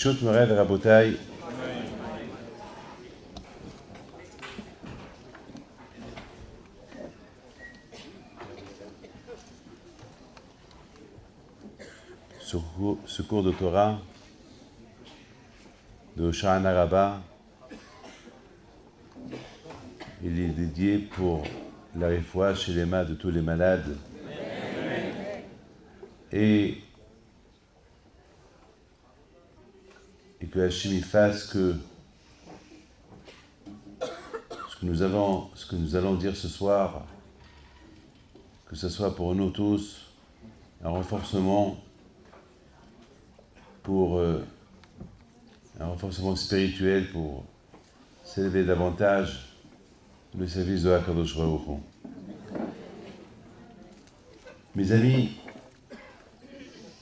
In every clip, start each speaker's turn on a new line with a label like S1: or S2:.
S1: ברשות מוריי ורבותיי, ce cours de Torah de Hoshana Rabbah, il est dédié pour la réfoua chez les mains de tous les malades. Et que Hachem y fasse que ce que nous allons dire ce soir, que ce soit pour nous tous un renforcement spirituel pour s'élever davantage le service de HaKadosh Baruch Hu. Mes amis,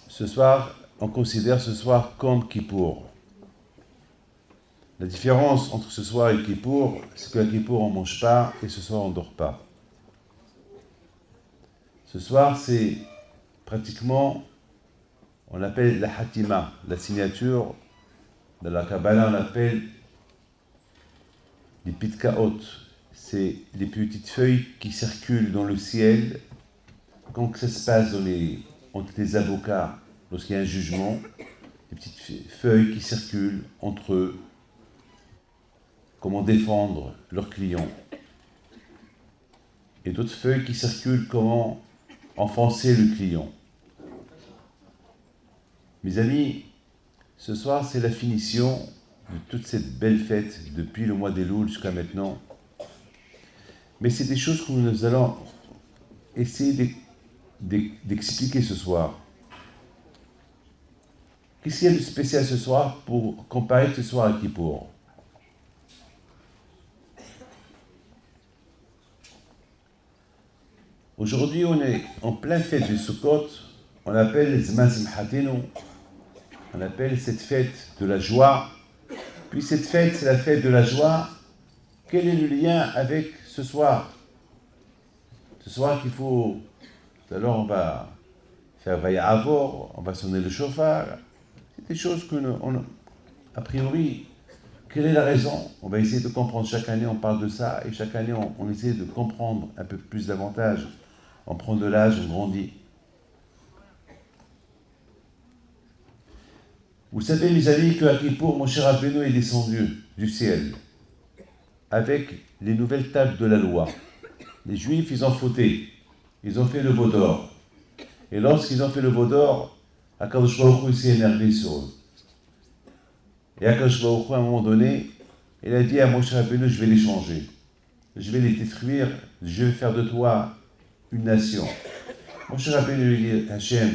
S1: ce soir, on considère ce soir comme Kippour. La différence entre ce soir et Kippour, c'est qu'à Kippour on ne mange pas et ce soir on ne dort pas. Ce soir, c'est pratiquement, on appelle la Hatima, la signature. Dans la Kabbalah, on appelle les Pitkaot. C'est les petites feuilles qui circulent dans le ciel. Quand ça se passe entre les avocats, lorsqu'il y a un jugement, les petites feuilles qui circulent entre eux, comment défendre leurs clients. Et d'autres feuilles qui circulent, comment enfoncer le client. Mes amis, ce soir, c'est la finition de toute cette belle fête depuis le mois d'Elul jusqu'à maintenant. Mais c'est des choses que nous allons essayer d'expliquer ce soir. Qu'est-ce qu'il y a de spécial ce soir pour comparer ce soir à Kippour? Aujourd'hui, on est en pleine fête de Sukkot. On appelle Zman Simchatenu. On appelle cette fête de la joie. Puis cette fête, c'est la fête de la joie. Quel est le lien avec ce soir? Ce soir qu'il faut... Alors on va faire Vaya Avor, on va sonner le chauffard. C'est des choses que a priori, quelle est la raison? On va essayer de comprendre. Chaque année, on parle de ça. Et chaque année, on essaie de comprendre un peu plus davantage. On prend de l'âge, on grandit. Vous savez, mes amis, qu'à Kippour, Moshe Rabbeinu est descendu du ciel avec les nouvelles tables de la loi. Les Juifs, ils ont fauté. Ils ont fait le veau d'or. Et lorsqu'ils ont fait le veau d'or, HaKadosh Baruch Hu s'est énervé sur eux. Et HaKadosh Baruch Hu, à un moment donné, il a dit à Moshe Rabbeinu, je vais les changer. Je vais les détruire. Je vais faire de toi une nation. Moshe Rabbeinu lui dit, Hachem,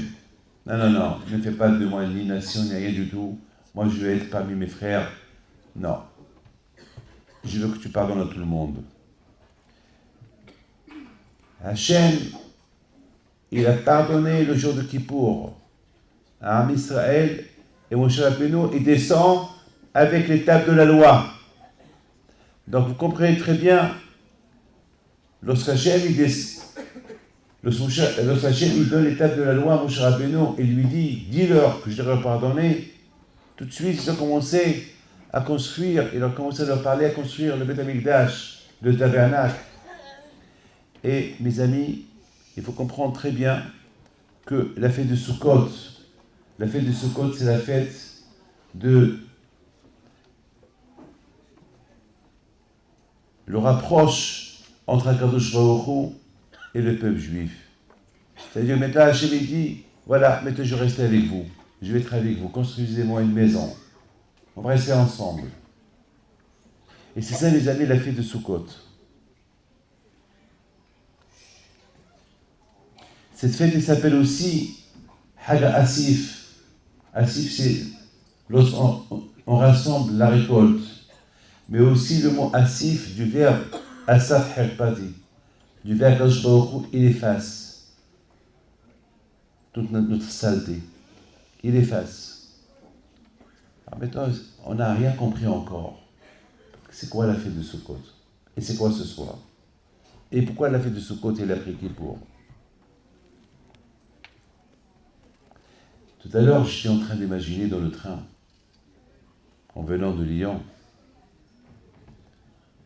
S1: non, ne fais pas de moi ni nation, ni rien du tout. Moi, je veux être parmi mes frères. Non. Je veux que tu pardonnes à tout le monde. Hachem, il a pardonné le jour de Kippour à Am Israël, et Moshe Rabbeinu, il descend avec les tables de la loi. Donc vous comprenez très bien, lorsqu'Hachem il donne les tables de la loi à Moshe Rabbeinu et lui dit, dis-leur que je leur ai pardonné, tout de suite ils ont commencé à construire, il a commencé à leur parler, à construire le Beth Amikdash, le tabernacle. Et mes amis, il faut comprendre très bien que la fête de Sukkot, c'est la fête de le rapproche entre HaKadosh Baruch Hu et le peuple juif. C'est-à-dire, maintenant, Hachem dit, voilà, maintenant je reste avec vous, je vais être avec vous, construisez-moi une maison, on va rester ensemble. Et c'est ça, les amis, la fête de Sukkot. Cette fête, elle s'appelle aussi Haga Asif. Asif, c'est lorsqu'on rassemble la récolte. Mais aussi le mot Asif du verbe Asaf Herpati, du verbe Kadosh Baruch Hu, il efface toute notre saleté. Il efface. Alors maintenant, on n'a rien compris encore. C'est quoi la fête de Sukkot? Et c'est quoi ce soir? Et pourquoi la fête de Sukkot est après Kippour? Tout à l'heure, j'étais en train d'imaginer dans le train. en venant de Lyon,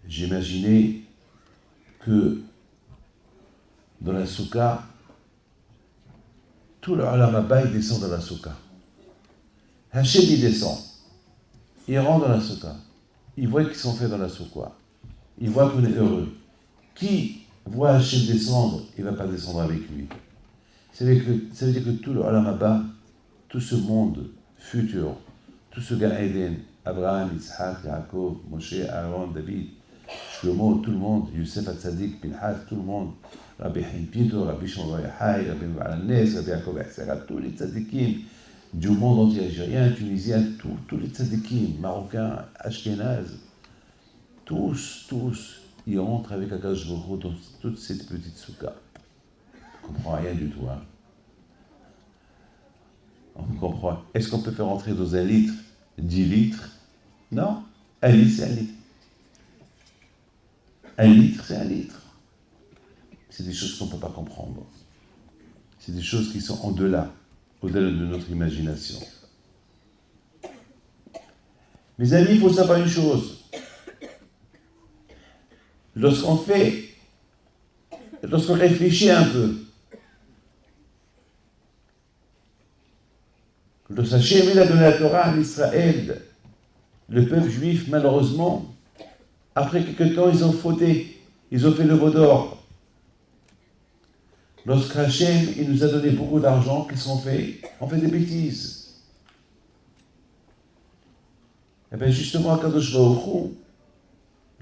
S1: j'imaginais que dans la soukha, tout le Olam Haba, il descend dans la soukha. Hachem, il descend. Il rentre dans la soukha. Il voit qu'ils sont faits dans la soukha. Il voit qu'on est heureux. Qui voit Hachem descendre, il ne va pas descendre avec lui. Ça veut dire que tout le Olam Haba, tout ce monde futur, tout ce Gan Eden, Abraham, Yitzhak, Yaakov, Moshe, Aaron, David, Shlomo, tout le monde, Youssef Hatzadik, Pinhas, tout le monde, Rabbi Haim Pinto, Rabbi Shimon Bar Yochai, Rabbi Balanes, Rabbi Yaakov Hatzara, tous les tzadikim du monde entier, algérien, tunisien, tous les tzadikim, marocains, ashkénazes, tous, ils rentrent avec Akadosh Baruch Hu dans toute cette petite soukha. On ne comprend rien du tout, hein. On comprend. Est-ce qu'on peut faire entrer dans un litre 10 litres? Non. Un litre, c'est un litre. Un litre, c'est un litre. C'est des choses qu'on ne peut pas comprendre. C'est des choses qui sont au-delà de notre imagination. Mes amis, il faut savoir une chose. Lorsqu'on réfléchit un peu, lorsque Hachem a donné la Torah à Israël, le peuple juif, malheureusement, après quelque temps, ils ont fauté. Ils ont fait le veau d'or. Lorsque Hachem, il nous a donné beaucoup d'argent, qu'est-ce qu'on fait? On fait des bêtises. Et bien justement, Akadosh Baruch Hu,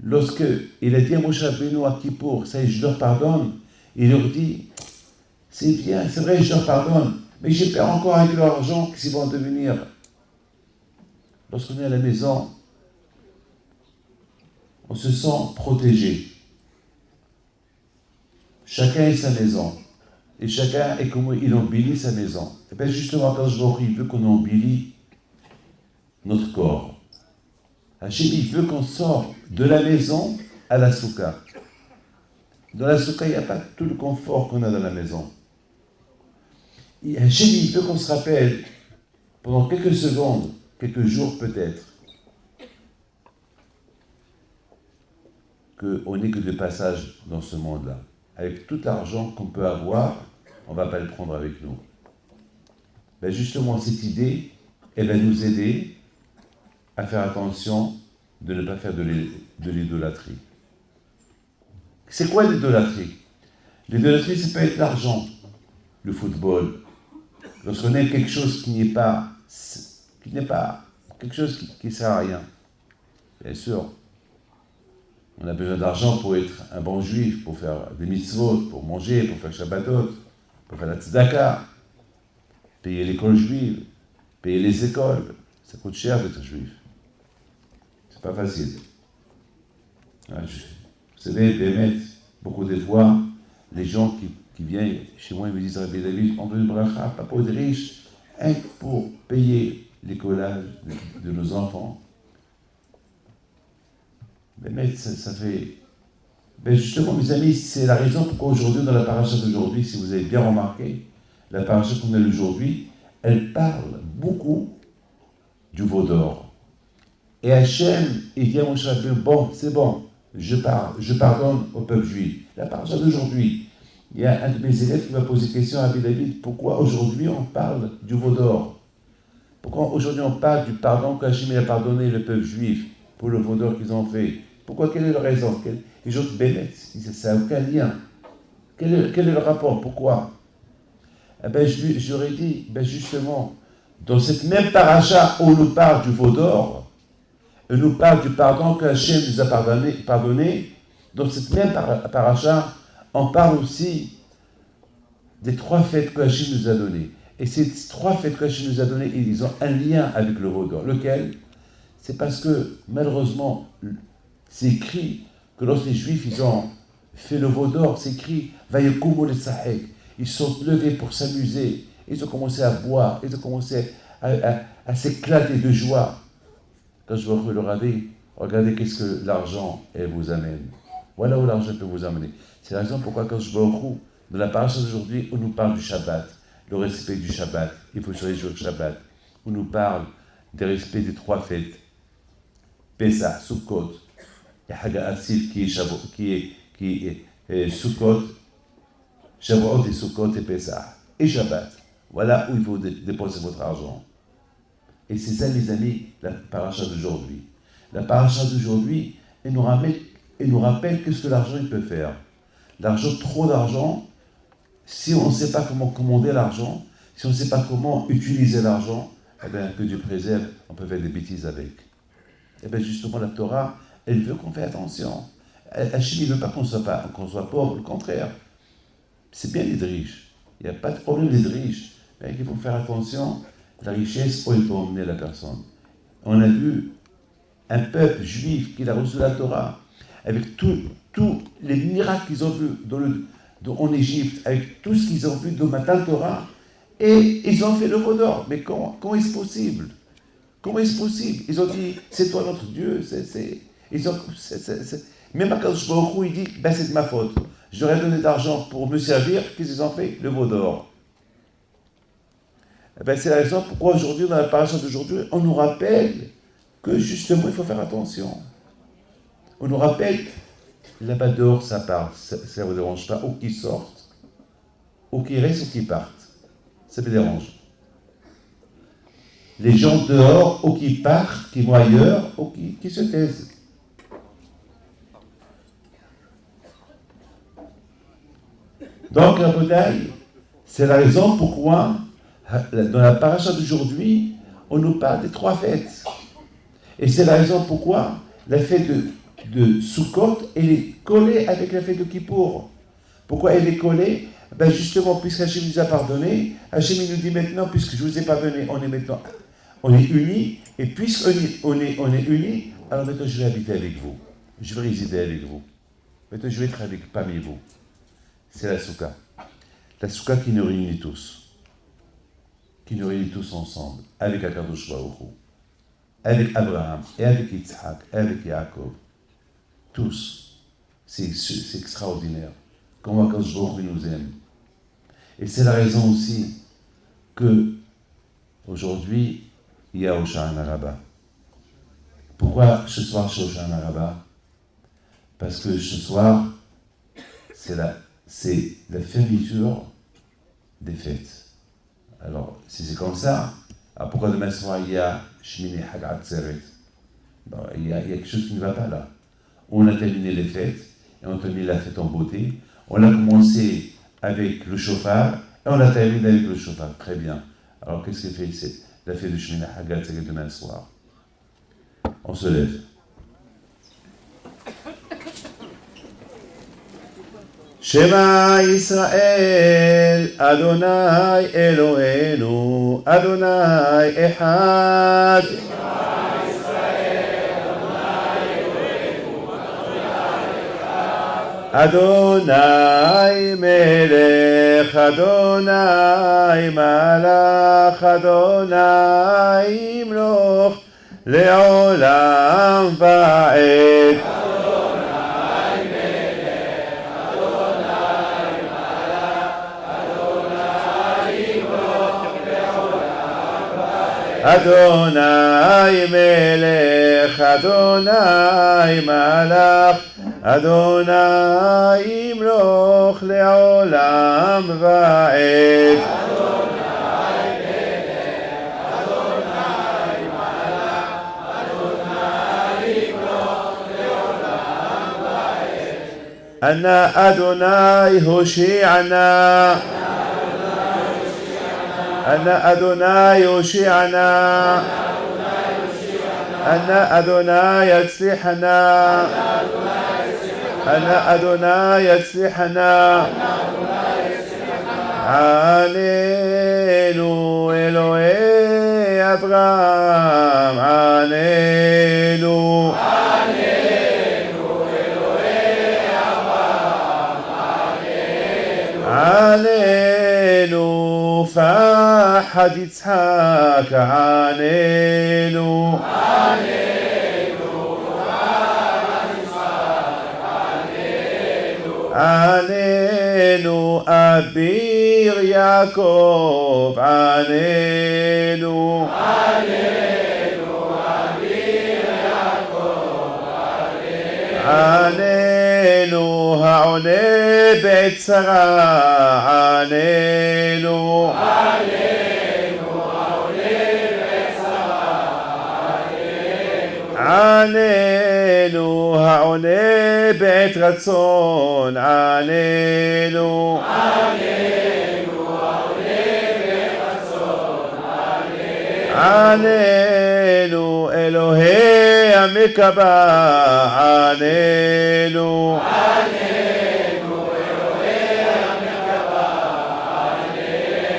S1: lorsque il a dit à Moshe Rabbeinu à Kippour, ça y est, je leur pardonne, il leur dit, c'est bien, c'est vrai, je leur pardonne, mais j'ai peur encore avec leur argent, qu'est-ce qu'ils vont devenir? Lorsqu'on est à la maison, on se sent protégé. Chacun est sa maison. Et chacun est comment il embellit sa maison. Et bien justement, quand je vois, il veut qu'on embellit notre corps. Hachem, il veut qu'on sorte de la maison à la soukha. Dans la soukha, il n'y a pas tout le confort qu'on a dans la maison. Hachem, il veut qu'on se rappelle, pendant quelques secondes, quelques jours peut-être, qu'on n'est que de passage dans ce monde-là. Avec tout l'argent qu'on peut avoir, on ne va pas le prendre avec nous. Ben justement, cette idée, elle va nous aider à faire attention de ne pas faire de l'idolâtrie. C'est quoi l'idolâtrie? L'idolâtrie, ça peut être l'argent, le football. Lorsqu'on aime quelque chose qui n'est pas quelque chose qui ne sert à rien. Bien sûr, on a besoin d'argent pour être un bon juif, pour faire des mitzvot, pour manger, pour faire Shabbatot, pour faire la tzedaka, payer l'école juive, payer les écoles. Ça coûte cher d'être juif. C'est pas facile. Vous savez, Bémet, beaucoup de fois, les gens qui viennent chez moi, ils me disent, Rabbi David, on veut une bracha, pas pour être riche, hein, pour payer l'écolage de nos enfants. Mais ça fait... Ben justement, mes amis, c'est la raison pourquoi aujourd'hui, dans la paracha d'aujourd'hui, si vous avez bien remarqué, la paracha qu'on a aujourd'hui, elle parle beaucoup du veau d'or. Et Hachem, il dit à Moshe Rabbeinu, bon, c'est bon, je pardonne au peuple juif. La paracha d'aujourd'hui, il y a un de mes élèves qui m'a posé question à Rabbi David, pourquoi aujourd'hui on parle du veau d'or? Pourquoi aujourd'hui on parle du pardon qu'Hachem a pardonné le peuple juif pour le veau d'or qu'ils ont fait? Pourquoi? Quelle est la raison? Les autres bénéfices, ça n'a aucun lien. Quel est le rapport? Pourquoi? Eh ben, j'aurais dit, ben justement, dans cette même paracha où on nous parle du veau d'or, on nous parle du pardon qu'Hachem nous a pardonné, dans cette même paracha, on parle aussi des 3 fêtes que Hachem nous a données. Et ces 3 fêtes que Hachem nous a données, ils ont un lien avec le veau d'or. Lequel? C'est parce que, malheureusement, c'est écrit que lorsque les Juifs ils ont fait le veau d'or, c'est écrit Vayekoumou le-Sahek. Ils sont levés pour s'amuser. Ils ont commencé à boire. Ils ont commencé à s'éclater de joie. Quand je vois leur dit, regardez qu'est-ce que l'argent vous amène. Voilà où l'argent peut vous amener. C'est la raison pourquoi quand je vois dans la paracha d'aujourd'hui, on nous parle du Shabbat, le respect du Shabbat. Il faut se réjouir du Shabbat. On nous parle du respect des 3 fêtes. Pesach, Sukkot, et Haga Asif qui est Sukkot, Shavuot et Sukkot et Pesach, et Shabbat. Voilà où il faut dépenser votre argent. Et c'est ça, les amis, la paracha d'aujourd'hui. La paracha d'aujourd'hui, elle nous rappelle qu'est-ce que l'argent il peut faire. L'argent, trop d'argent, si on ne sait pas comment commander l'argent, si on ne sait pas comment utiliser l'argent, eh bien, que Dieu préserve, on peut faire des bêtises avec. Eh bien, justement, la Torah, elle veut qu'on fasse attention. Hachem, il ne veut pas qu'on soit pauvre, le contraire. C'est bien d'être riche. Il n'y a pas de problème d'être riche. Mais il faut faire attention, la richesse, où elle peut emmener la personne. On a vu un peuple juif qui a reçu la Torah, avec tous les miracles qu'ils ont vus en Égypte, avec tout ce qu'ils ont vu dans la Torah, et ils ont fait le veau d'or. Mais comment est-ce possible? Comment est-ce possible? Ils ont dit, c'est toi notre Dieu. Même quand je vois au cou, il dit, ben, c'est de ma faute. J'aurais donné de l'argent pour me servir, qu'est-ce qu'ils ont fait? Le veau d'or. Eh ben, c'est la raison pourquoi aujourd'hui, dans la paracha d'aujourd'hui, on nous rappelle que justement, il faut faire attention. On nous rappelle, là-bas dehors, ça part, ça ne vous dérange pas, ou qu'ils sortent, ou qu'ils restent, ou qu'ils partent. Ça me dérange. Les gens dehors, ou qui partent, qui vont ailleurs, ou qui se taisent. Donc, la bataille, c'est la raison pourquoi, dans la paracha d'aujourd'hui, on nous parle des 3 fêtes. Et c'est la raison pourquoi la fête de Sukkot, elle est collée avec la fête de Kippour. Pourquoi elle est collée? Ben justement, puisque Hachem nous a pardonné, Hachem nous dit maintenant, puisque je ne vous ai pas donné, on est unis, et puisqu'on est unis, alors maintenant je vais habiter avec vous. Je vais résider avec vous. Maintenant je vais être parmi vous. C'est la Souka. La Souka qui nous réunit tous. Qui nous réunit tous ensemble, avec Akadosh Baruch Hu, avec Abraham, et avec Yitzhak, et avec Yaakov. Tous. C'est extraordinaire. Comment Akadosh Baruch Hu nous aime. Et c'est la raison aussi que aujourd'hui, il y a Hoshana Rabbah. Pourquoi ce soir chez Hoshana Rabbah? Parce que ce soir, c'est la fermeture des fêtes. Alors, si c'est comme ça, alors pourquoi demain soir il y a Shmini Hag Atzeret? Il y a quelque chose qui ne va pas là. On a terminé les fêtes, et on a terminé la fête en beauté. On a commencé avec le chauffard, et on a terminé avec le chauffard. Très bien. Alors, qu'est-ce que fait ici? La fête de Shmini Hag Atzeret demain soir. On se lève. Shema Israël, Adonai Eloheinu, Adonai Echad. Shema Israël, Adonai Eloheinu, Adonai Echad. Adonai Melech, Adonai Malach, Adonai Imloch, Leolam Va'ed. Adonai Melech, Adonai Malach, Adonai Imloch Leolam Va'ed. Adonai Melech, Adonai Malach, Adonai Imloch Leolam Va'ed. Ana Adonai Hoshi'ana. أنا أدوناي يوشعنا أنا أدوناي يصلحنا أنا أدوناي يصلحنا عنينو إلهي أبرام عنينو عنينو فأحد يضحك عنينو عنينو أبير يعقوب عنينو בעת צרה, עננו. עננו העונה בעת רצון, עננו. עננו אלוהי המקבה, עננו.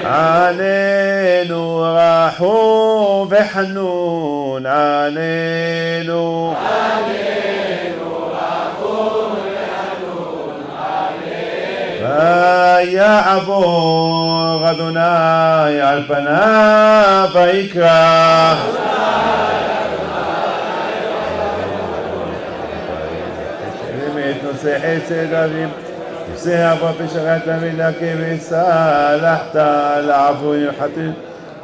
S1: עננו רחום וחנון, עננו. ויעבור אדוני על פניו ויקרא. באמת נושא חסד אבים, נושא אבו בשרת המילה כבסלחת לעפו יחתן,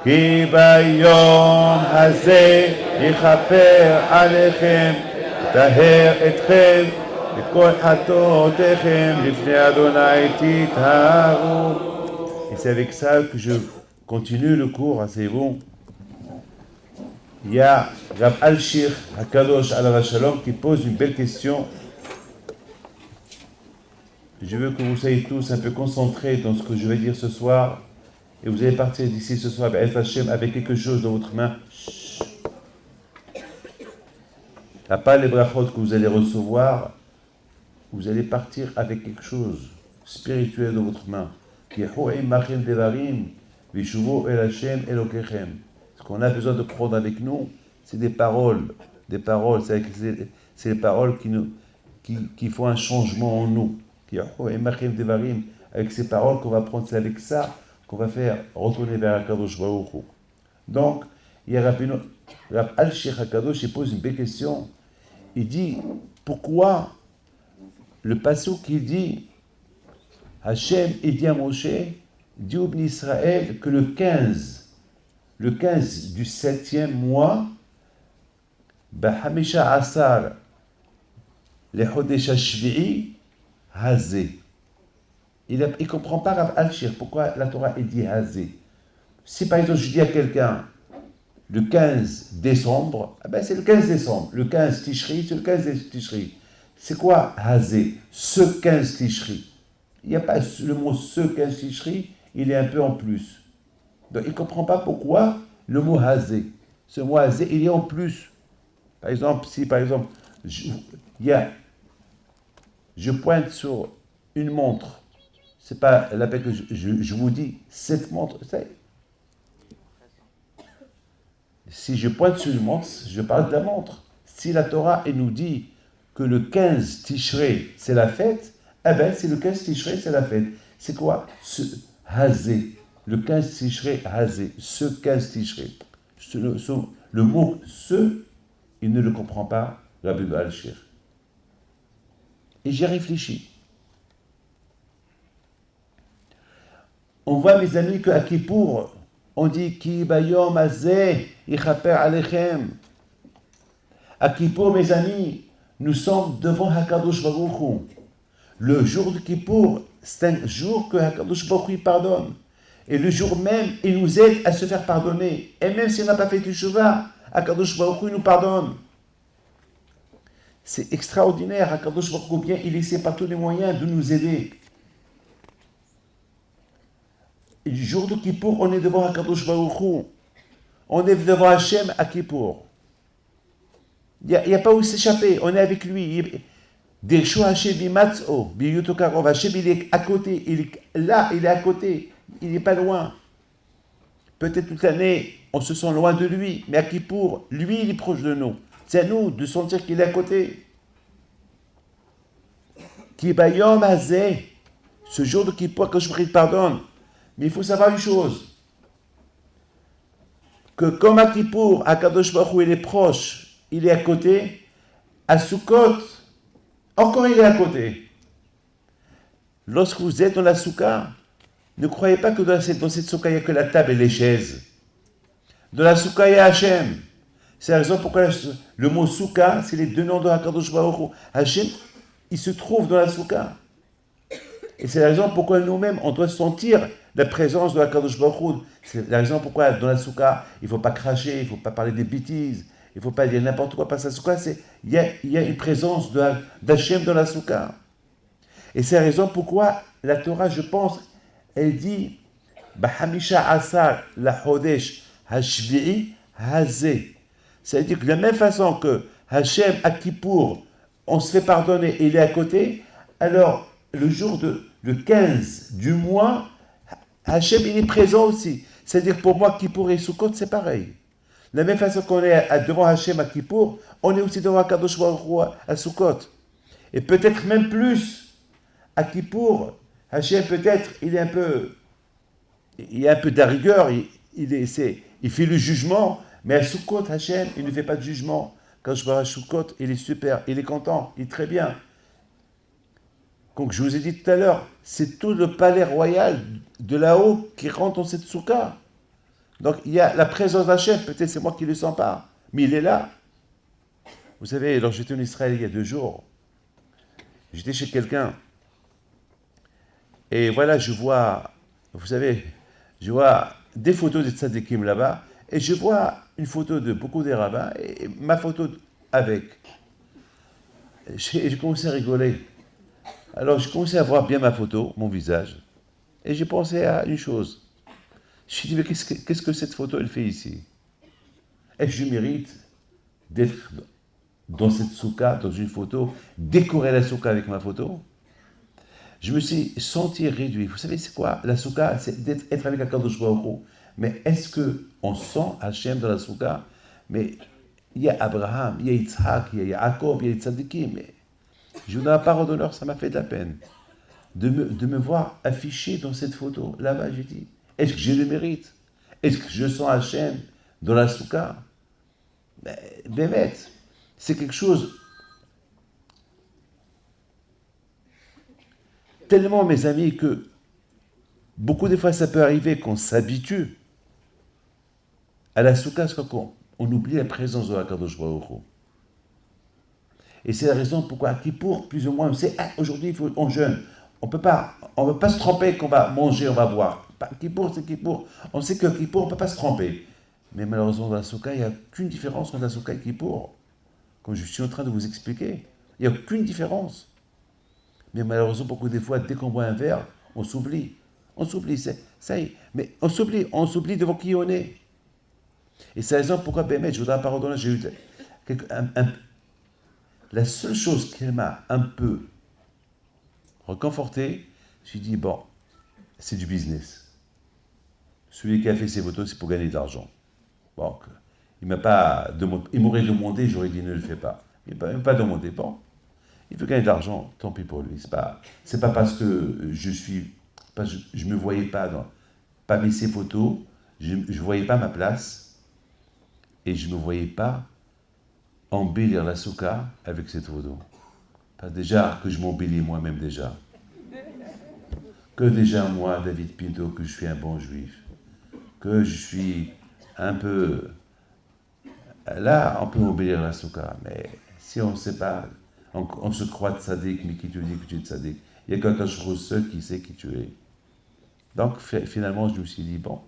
S1: כי ביום הזה יכפר עליכם, יטהר אתכם את כל חטאותיכם לפני אדוני תטהרו. Et c'est avec ça que je continue le cours, c'est bon. Il y a Rav Al-Shir Hakadosh Alav Shalom qui pose une belle question. Je veux que vous soyez tous un peu concentrés dans ce que je vais dire ce soir. Et vous allez partir d'ici ce soir avec quelque chose dans votre main. À part les brachot que vous allez recevoir, vous allez partir avec quelque chose spirituel dans votre main. Ce qu'on a besoin de prendre avec nous, c'est des paroles. Des paroles, c'est les paroles qui font un changement en nous. Avec ces paroles qu'on va prendre, c'est avec ça qu'on va faire retourner vers Akadosh Baruch Hu. Donc, il y a Rav Al-Shir Hakadosh, il pose une belle question. Il dit, pourquoi le passouk qui dit Hachem et dit à Moshe, dit au Bnei Israël que le 15 du 7e mois, Bahamisha Asar, le Chodesh HaShvi'i, Hazé. Il ne comprend pas Rav Al-Shir, pourquoi la Torah est dit Hazé. Si par exemple je dis à quelqu'un, le 15 décembre, eh ben c'est le 15 décembre. Le 15 Tishri, c'est le 15 Tishri. C'est quoi Hazé? Ce 15 Tishri. Il n'y a pas le mot ce 15 Tishri, il est un peu en plus. Donc il ne comprend pas pourquoi le mot Hazé. Ce mot Hazé, il est en plus. Par exemple, si par exemple, je pointe sur une montre, c'est pas la peine que je vous dis, cette montre, si je pointe sur une montre, je parle de la montre. Si la Torah elle nous dit que le 15 Tishrei, c'est la fête, eh bien, c'est le 15 Tishrei, c'est la fête. C'est quoi? Ce Hazé. Le 15 Tishrei, Hazé. Ce 15 Tishrei. Le mot ce, il ne le comprend pas, Rabbi Al-Shir. Et j'y réfléchis. On voit, mes amis, qu'à Kippour, on dit Ki bayom hazeh yichaper alechem. À Kippour, mes amis, nous sommes devant Hakadosh Baruch Hu. Le jour de Kippour, c'est un jour que Hakadosh Baruch Hu pardonne. Et le jour même, il nous aide à se faire pardonner. Et même si on n'a pas fait Teshuvah, Hakadosh Baruch Hu nous pardonne. C'est extraordinaire. Hakadosh Baruch Hu, bien, il essaie par tous les moyens de nous aider. Et le jour de Kippour, on est devant Hakadosh Baruch Hu. On est devant Hachem à Kippour. Il n'y a pas où s'échapper. On est avec lui. Hachem, il est à côté. Il est là, il est à côté. Il n'est pas loin. Peut-être toute l'année, on se sent loin de lui. Mais à Kippour, lui, il est proche de nous. C'est à nous de sentir qu'il est à côté. Ki bayom hazeh. Ce jour de Kippour, que je prie de pardonne. Mais il faut savoir une chose. Que comme à Kippour, Akadosh Baruch Hu, il est proche, il est à côté. À Sukkot, encore il est à côté. Lorsque vous êtes dans la Soukha, ne croyez pas que dans cette Soukha, il n'y a que la table et les chaises. Dans la Soukha, il y a Hachem. C'est la raison pourquoi le mot Soukha, c'est les deux noms de Hakadosh Baruch Hu. Hachem, il se trouve dans la Soukha. Et c'est la raison pourquoi nous-mêmes, on doit sentir la présence de la Kadosh Baruch Hu. C'est la raison pourquoi dans la souka, il ne faut pas cracher, il ne faut pas parler des bêtises, il ne faut pas dire n'importe quoi. Parce que la souka, il y a une présence d'Hachem dans la souka. Et c'est la raison pourquoi la Torah, je pense, elle dit Bahamisha Asar la Hodesh Hashvi'i Hazé. C'est-à-dire que de la même façon que Hachem à Kippour, on se fait pardonner et il est à côté, alors le jour le 15 du mois, Hachem il est présent aussi. C'est-à-dire pour moi, Kippour et Sukkot, c'est pareil. De la même façon qu'on est devant Hachem à Kippour, on est aussi devant Kadosh Baruch Hu à Sukkot. Et peut-être même plus à Kippour, Hachem peut-être, il y a un peu de la rigueur, il fait le jugement, mais à Sukkot, Hachem, il ne fait pas de jugement. Quand je vois à Sukkot, il est super, il est content, il est très bien. Donc je vous ai dit tout à l'heure, c'est tout le palais royal de là-haut qui rentre dans cette soukha. Donc il y a la présence d'Hachem, peut-être c'est moi qui ne le sens pas, mais il est là. Vous savez, lorsque j'étais en Israël il y a 2 jours, j'étais chez quelqu'un, et voilà, je vois, vous savez, je vois des photos des tzadikim là-bas, et je vois une photo de beaucoup des rabbins, et ma photo avec. J'ai commencé à rigoler. Alors j'ai commencé à voir bien ma photo, mon visage, et j'ai pensé à une chose. Je me suis dit, mais qu'est-ce que cette photo, elle fait ici? Est-ce que je mérite d'être dans cette soukha, dans une photo, décorer la soukha avec ma photo? Je me suis senti réduit. Vous savez, c'est quoi? La soukha, c'est d'être avec Akadosh Baruch Hu. Mais est-ce qu'on sent Hachem dans la soukha? Mais il y a Abraham, il y a Yitzhak, il y a Jacob, il y a Tzadikim. Mais je vous donne la parole d'honneur, ça m'a fait de la peine de me voir affiché dans cette photo. Là-bas, j'ai dit, est-ce que j'ai le mérite? Est-ce que je sens Hachem dans la soukha? Bémet, c'est quelque chose tellement, mes amis, que beaucoup de fois, ça peut arriver qu'on s'habitue à la soukha, parce qu'on oublie la présence de la Kadosh Baruch Hu. Et c'est la raison pourquoi à Kippour, plus ou moins, on sait, aujourd'hui, on jeûne. On ne peut pas se tromper qu'on va manger, on va boire. Kippour, c'est Kippour. On sait que Kippour, on ne peut pas se tromper. Mais malheureusement, dans la soukha, il n'y a aucune différence entre la soukha et Kippour. Comme je suis en train de vous expliquer. Il n'y a aucune différence. Mais malheureusement, beaucoup des fois, dès qu'on boit un verre, on s'oublie. On s'oublie, ça y est. Mais on s'oublie devant qui on est. Et c'est la raison pourquoi, Bémet, je voudrais pardonner, j'ai eu la seule chose qui m'a un peu reconforté, je me suis dit, bon, c'est du business. Celui qui a fait ces photos, c'est pour gagner de l'argent. Bon, il m'aurait demandé, j'aurais dit, ne le fais pas. Il ne m'a pas demandé, bon. Il veut gagner de l'argent, tant pis pour lui. C'est pas parce que je me voyais pas parmi ces photos, je ne voyais pas ma place, et je ne me voyais pas embellir la soukha avec cette photo. Pas déjà que je m'embellis moi-même déjà. Que déjà moi, David Pinto, que je suis un bon juif. Que je suis un peu... Là, on peut embellir la soukha, mais si on ne sait pas, on se croit tzaddik, mais qui te dit que tu es tzaddik? Il y a quelqu'un seul qui sait qui tu es. Donc finalement, je me suis dit, bon,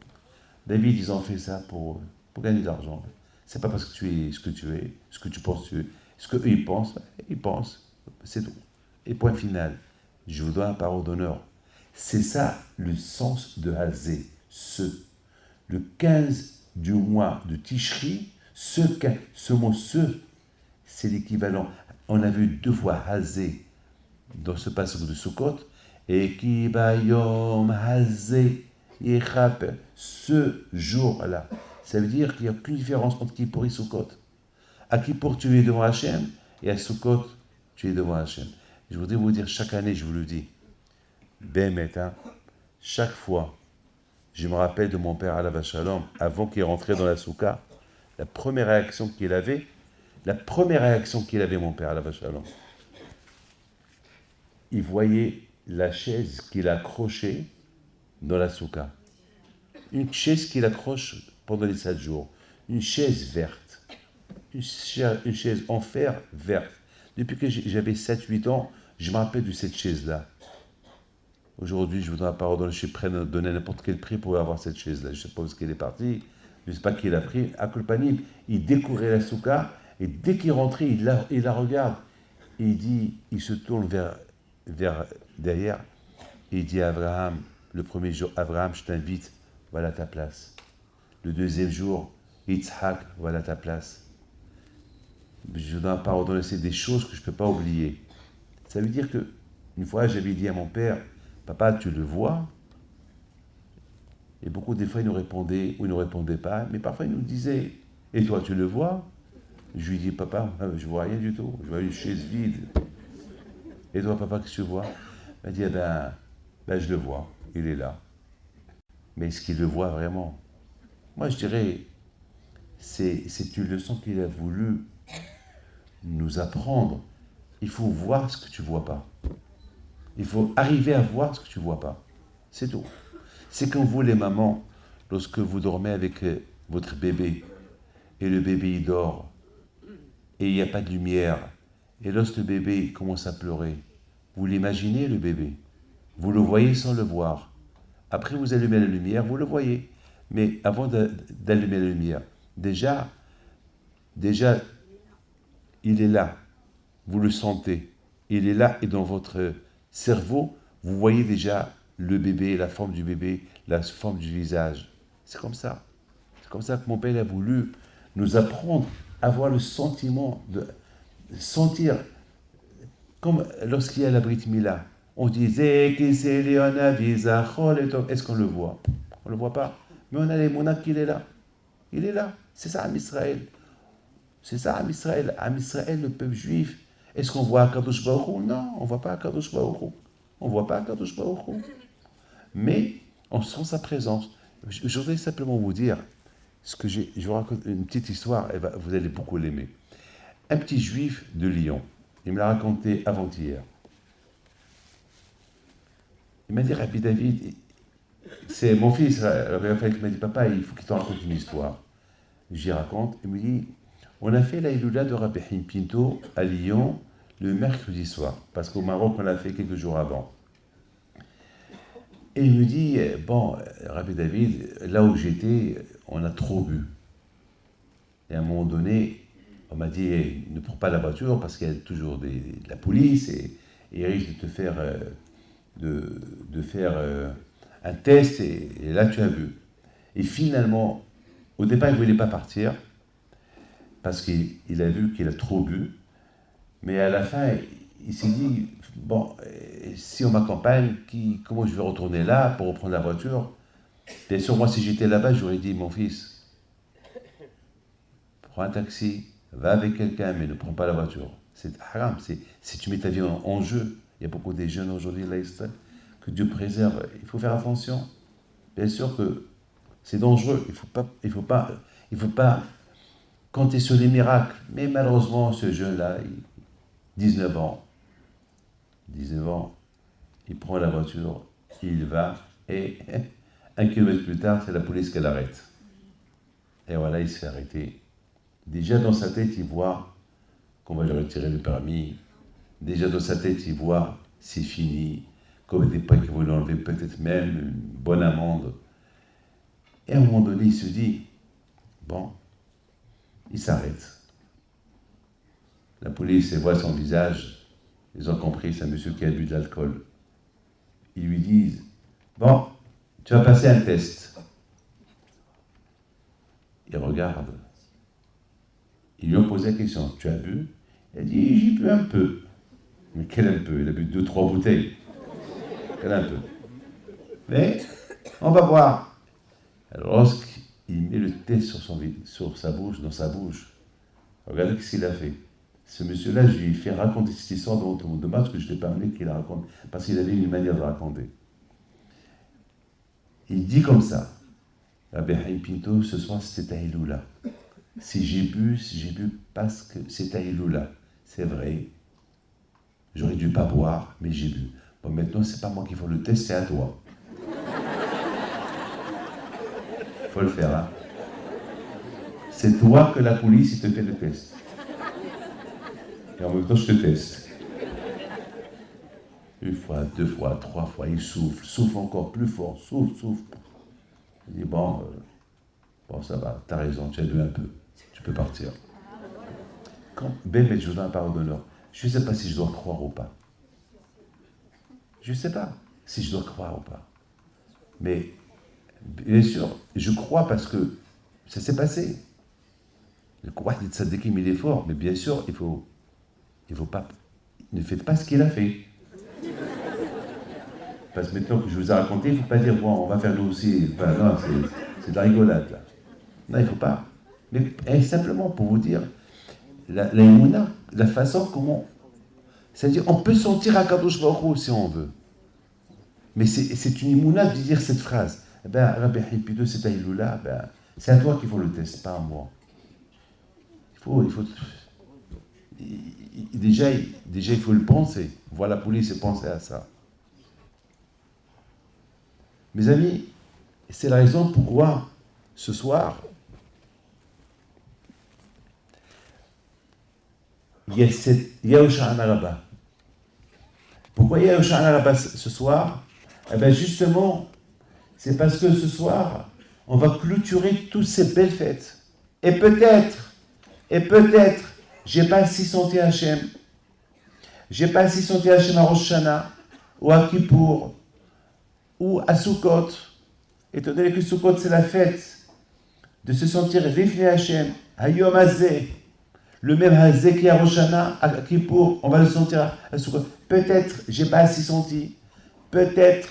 S1: David, ils ont fait ça pour gagner de l'argent. C'est pas parce que tu es ce que tu es, ce que tu penses tu es, ce qu'eux ils pensent, c'est tout. Et point final, je vous donne la parole d'honneur. C'est ça le sens de Hazé, le 15 du mois de Tishri, ce mot c'est l'équivalent. On a vu 2 fois Hazé dans ce passage de Sukkot, et qui bayom Hazé, ce jour-là. Ça veut dire qu'il n'y a aucune différence entre Kippour et Sukkot. À Kippour, tu es devant Hachem, et à Sukkot, tu es devant Hachem. Je voudrais vous dire, chaque année, je vous le dis, chaque fois, je me rappelle de mon père Alav Shalom, avant qu'il rentre dans la soukha, la première réaction qu'il avait, mon père Alav Shalom, il voyait la chaise qu'il accrochait dans la soukha. Une chaise qu'il accroche pendant les 7 jours. Une chaise verte. Une chaise en fer verte. Depuis que j'avais 7-8 ans, je me rappelle de cette chaise-là. Aujourd'hui, je voudrais pas ordonner, je suis prêt à donner n'importe quel prix pour avoir cette chaise-là. Je ne sais pas où est-ce qu'elle est partie, je ne sais pas qui l'a pris. À Kulpanim, il découvrait la souka, et dès qu'il rentrait, il la regarde. Et il dit, il se tourne vers derrière, et il dit à Abraham, le premier jour, Abraham, je t'invite, voilà ta place. Le deuxième jour, Yitzhak, voilà ta place. Je ne dois pas ordonner, c'est des choses que je ne peux pas oublier. Ça veut dire que, une fois, j'avais dit à mon père, papa, tu le vois? Et beaucoup des fois, il nous répondait ou il ne répondait pas, mais parfois il nous disait, et toi, tu le vois? Je lui dis, papa, je vois rien du tout, je vois une chaise vide. Et toi, papa, qu'est-ce que tu vois? Il m'a dit, je le vois, il est là. Mais est-ce qu'il le voit vraiment? Moi, je dirais, c'est une leçon qu'il a voulu nous apprendre. Il faut voir ce que tu ne vois pas. Il faut arriver à voir ce que tu ne vois pas. C'est tout. C'est comme vous, les mamans, lorsque vous dormez avec votre bébé, et le bébé il dort, et il n'y a pas de lumière, et lorsque le bébé commence à pleurer, vous l'imaginez le bébé, vous le voyez sans le voir. Après vous allumez la lumière, vous le voyez. Mais avant d'allumer la lumière, déjà, il est là, vous le sentez, il est là, et dans votre cerveau, vous voyez déjà le bébé, la forme du bébé, la forme du visage. C'est comme ça. C'est comme ça que mon père a voulu nous apprendre à avoir le sentiment de sentir, comme lorsqu'il y a la Brit Mila. On disait est-ce qu'on le voit? On ne le voit pas. Mais on a les monades qu'il est là. Il est là. C'est ça, Am Israël. C'est ça, Am Israël. Am Israël, le peuple juif. Est-ce qu'on voit Akadosh Baruch Hu? Non, on ne voit pas Akadosh Baruch Hu. On ne voit pas Akadosh Baruch Hu. Mais on sent sa présence. Je voudrais simplement vous dire, je vous raconte une petite histoire, et vous allez beaucoup l'aimer. Un petit juif de Lyon, il me l'a raconté avant-hier. Il m'a dit, Rabbi David, c'est mon fils, Rabbi Raphaël, qui m'a dit, papa, il faut qu'il t'en raconte une histoire. J'y raconte, il me dit, on a fait la Iloula de Rabbi Haim Pinto à Lyon le mercredi soir, parce qu'au Maroc, on l'a fait quelques jours avant. Et il me dit, bon, Rabbi David, là où j'étais, on a trop bu. Et à un moment donné, on m'a dit, hey, ne prends pas la voiture parce qu'il y a toujours de la police et il risque de te faire, un test et là tu as bu. Et finalement, au départ, il ne voulait pas partir parce qu'il a vu qu'il a trop bu. Mais à la fin, il s'est dit, bon, si on m'accompagne, comment je vais retourner là pour reprendre la voiture? Bien sûr, moi, si j'étais là-bas, j'aurais dit, mon fils, prends un taxi, va avec quelqu'un, mais ne prends pas la voiture. C'est haram, si tu mets ta vie en jeu. Il y a beaucoup de jeunes aujourd'hui, là, que Dieu préserve. Il faut faire attention. Bien sûr que c'est dangereux. Il faut pas compter sur les miracles. Mais malheureusement, ce jeune-là, 19 ans, il prend la voiture, il va, et 1 kilomètre plus tard, c'est la police qui l'arrête. Et voilà, il se fait arrêter. Déjà dans sa tête, il voit qu'on va lui retirer le permis. Déjà dans sa tête, il voit c'est fini, comme des pas qui vont lui enlever peut-être même une bonne amende. Et à un moment donné, il se dit, bon, il s'arrête. La police voit son visage, ils ont compris, c'est un monsieur qui a bu de l'alcool. Ils lui disent, bon, tu vas passer un test. Il regarde. Ils lui ont posé la question, tu as bu? Il a dit, j'ai bu un peu. Mais quel un peu? Il a bu 2-3 bouteilles. Quel un peu? Mais, on va voir. Alors, lorsqu'il met le test sur sa bouche, dans sa bouche, regardez ce qu'il a fait. Ce monsieur-là, je lui ai fait raconter cette histoire devant tout le monde. Dommage que je ne l'ai pas amené qu'il la raconte, parce qu'il avait une manière de raconter. Il dit comme ça, Rabbi Haim Pinto, ce soir c'était Iloula. Si j'ai bu parce que c'est Iloula. C'est vrai, j'aurais dû pas boire, mais j'ai bu. Bon, maintenant, c'est pas moi qui fais le test, c'est à toi. Faut le faire, hein. C'est toi que la police, il te fait le test. Et en même temps, je te teste. Une fois, deux fois, trois fois, il souffle, souffle encore plus fort, souffle, souffle. Il dit, bon, ça va, t'as raison, tu as bu un peu, tu peux partir. Mais je vous donne un parole d'honneur. Je ne sais pas si je dois croire ou pas. Je ne sais pas si je dois croire ou pas. Mais, bien sûr, je crois parce que ça s'est passé. Le Kouad de Sadekim, il est fort, mais bien sûr, il faut pas. Ne faites pas ce qu'il a fait. Parce que maintenant que je vous ai raconté, il ne faut pas dire, bon, on va faire nous aussi. Enfin, non, c'est de la rigolade, là. Non, il ne faut pas. Mais simplement pour vous dire, la Imouna, la façon comment. C'est-à-dire, on peut sentir Akadosh Baruch Hu si on veut. Mais c'est une Imouna de dire cette phrase. Eh ben, Rabbi Hipido, c'est Aïloula, ben, c'est à toi qu'il faut le test, pas à moi. Il faut. Déjà, il faut le penser. Voir la police et penser à ça. Mes amis, c'est la raison pourquoi, ce soir, il y a Osha'an Araba. Pourquoi il y a Osha'an Araba ce soir? Eh bien, justement, c'est parce que ce soir, on va clôturer toutes ces belles fêtes. Et peut-être, j'ai pas si senti Hachem. J'ai pas si senti Hachem à Rosh Hashanah, ou à Kippour, ou à Sukkot. Étant donné que Sukkot, c'est la fête de se sentir Rifne Hachem, Hayom Hazeh, le même Hazeh qui est à Rosh Hashanah, à Kippour, on va le sentir à Sukkot. Peut-être, j'ai pas assez senti. Peut-être,